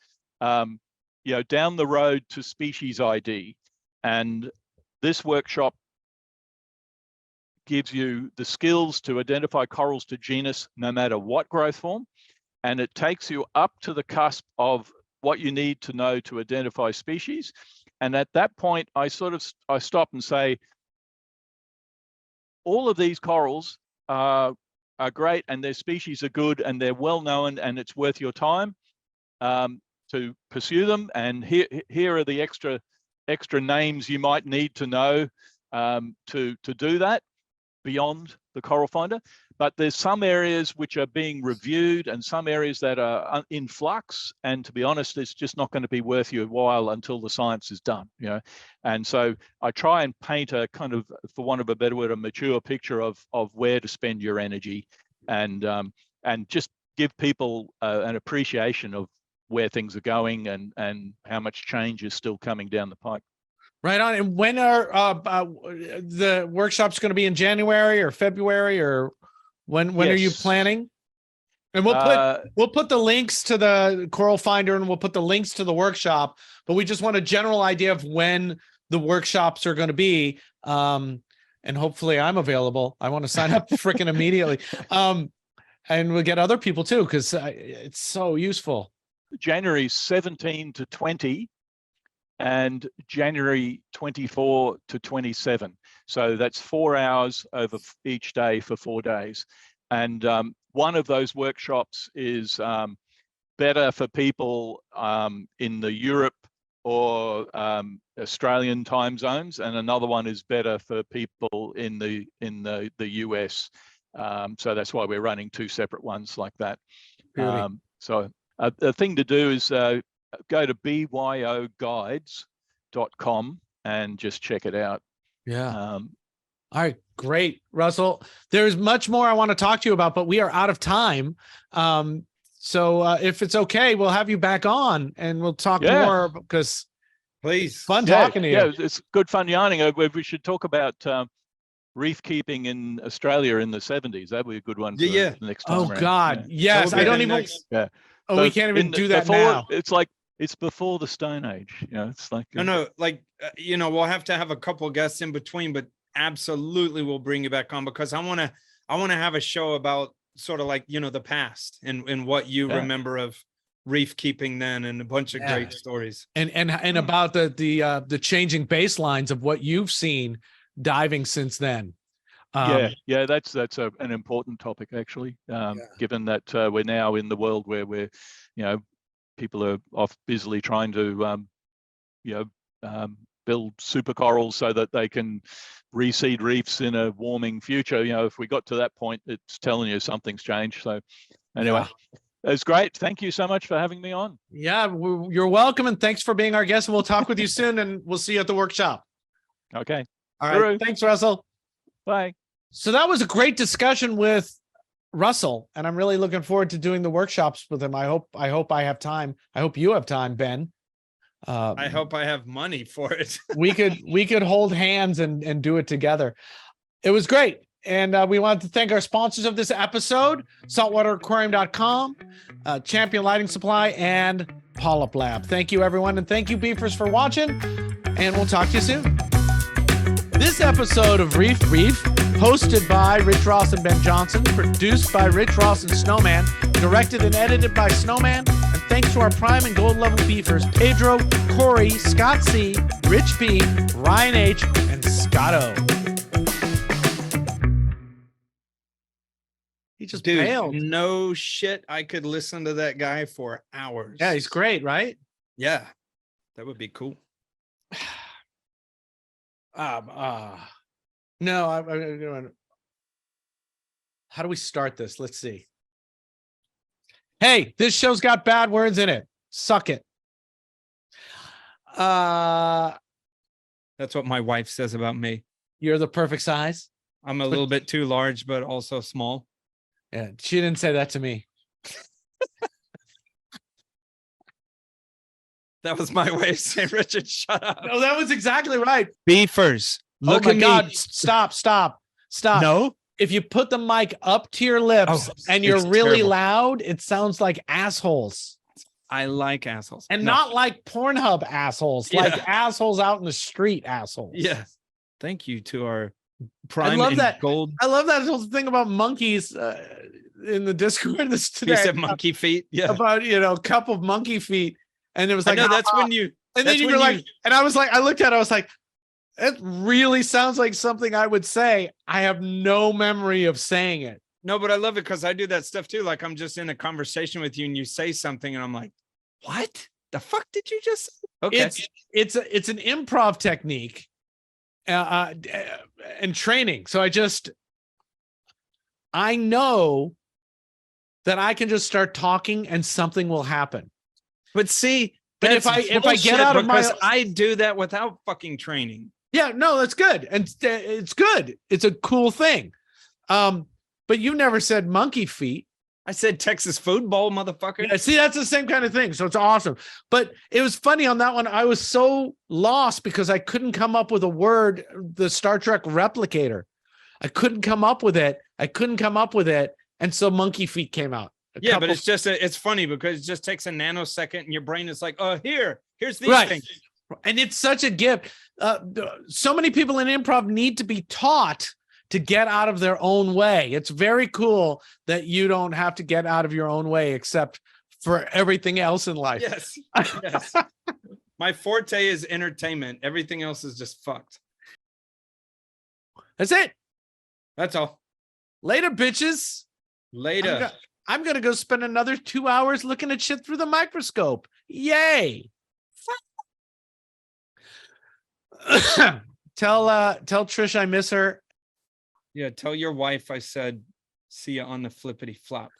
you know, down the road to species ID. And this workshop gives you the skills to identify corals to genus, no matter what growth form. And it takes you up to the cusp of what you need to know to identify species. And at that point, I stop and say, all of these corals are great, and their species are good, and they're well known, and it's worth your time to pursue them. And here are the extra names you might need to know to do that beyond the Coral Finder. But there's some areas which are being reviewed and some areas that are in flux. And to be honest, it's just not going to be worth your while until the science is done, you know. And so I try and paint a kind of, for want of a better word, a mature picture of where to spend your energy, and just give people an appreciation of where things are going and how much change is still coming down the pipe. Right on. And when are the workshops going to be, in January or February, or when are you planning? And we'll put the links to the Coral Finder, and we'll put the links to the workshop, but we just want a general idea of when the workshops are going to be. And hopefully I'm available. I want to sign up freaking immediately. And we'll get other people too, because it's so useful. January 17 to 20 and January 24 to 27. So that's 4 hours over each day for 4 days. And one of those workshops is better for people in the Europe or Australian time zones, and another one is better for people in the US. So that's why we're running 2 separate ones like that. So the thing to do is go to byoguides.com and just check it out. Yeah. All right, great, Russell. There's much more I want to talk to you about, but we are out of time. So if it's okay, we'll have you back on and we'll talk more, because please, fun talking to you. Yeah, it's good fun yarning. We should talk about reef keeping in Australia in the 70s. That'd be a good one for the next time around. God, yes. I don't even. Oh, we can't even do that now. It's like, it's before the Stone Age. You know, it's like no, like we'll have to have a couple guests in between, but absolutely we'll bring you back on, because I want to have a show about sort of like the past and what you remember of reef keeping then, and a bunch of great stories, and about the changing baselines of what you've seen diving since then. That's an important topic, actually, given that we're now in the world where we're, people are off busily trying to build super corals so that they can reseed reefs in a warming future. If we got to that point, it's telling you something's changed. So anyway, it's great. Thank you so much for having me on. Yeah, you're welcome, and thanks for being our guest, and we'll talk with you soon, and we'll see you at the workshop. Okay. All right. Thanks, Russell. Bye. So that was a great discussion with Russell, and I'm really looking forward to doing the workshops with him. I hope I have time. I hope you have time, Ben. I hope I have money for it. we could hold hands and do it together. It was great. And we want to thank our sponsors of this episode, saltwateraquarium.com, Champion Lighting Supply, and PolypLab. Thank you, everyone. And thank you, Beefers, for watching. And we'll talk to you soon. This episode of Reef, hosted by Rich Ross and Ben Johnson, produced by Rich Ross and Snowman, directed and edited by Snowman, and thanks to our Prime and Gold level beefers, Pedro, Corey, Scott C, Rich B, Ryan H, and Scott O. He just bailed. No shit, I could listen to that guy for hours. Yeah, he's great, right? Yeah, that would be cool. No, I'm going. How do we start this? Let's see. Hey, this show's got bad words in it. Suck it. That's what my wife says about me. You're the perfect size. I'm a little bit too large, but also small. Yeah, she didn't say that to me. That was my way of saying, Richard, shut up. No, that was exactly right. Beefers. Look at God. Stop. No. If you put the mic up to your lips and you're really loud, it sounds like assholes. I like assholes. And not like Pornhub assholes, like assholes out in the street assholes. Yes. Thank you to our Prime love and that. gold. I love that whole thing about monkeys in the Discord this today. You said monkey feet. Yeah. About, cup of monkey feet. And it was I like, know that's when you, and then that's you when were like, and I was like, I looked at it, I was like, it really sounds like something I would say. I have no memory of saying it. no, but I love it because I do that stuff too. Like I'm just in a conversation with you and you say something and I'm like, what the fuck did you just say? Okay. It's an improv technique and training. So I know that I can just start talking and something will happen. But see, But if I get out of my, because I do that without fucking training. yeah, no, that's good. And it's good. It's a cool thing. But you never said monkey feet. I said Texas food bowl, motherfucker. Yeah, see, that's the same kind of thing. So it's awesome. But it was funny on that one. I was so lost because I couldn't come up with a word, the Star Trek replicator. I couldn't come up with it. And so monkey feet came out. Yeah, but it's just, it's funny because it just takes a nanosecond and your brain is like, oh, here's these Right. things. And it's such a gift. So many people in improv need to be taught to get out of their own way. It's very cool that you don't have to get out of your own way, except for everything else in life. Yes. Yes. My forte is entertainment. Everything else is just fucked. That's it. That's all. Later, bitches. Later. I'm going to go spend another 2 hours looking at shit through the microscope. Yay. Tell Trish I miss her. Yeah, tell your wife I said, see you on the flippity flop.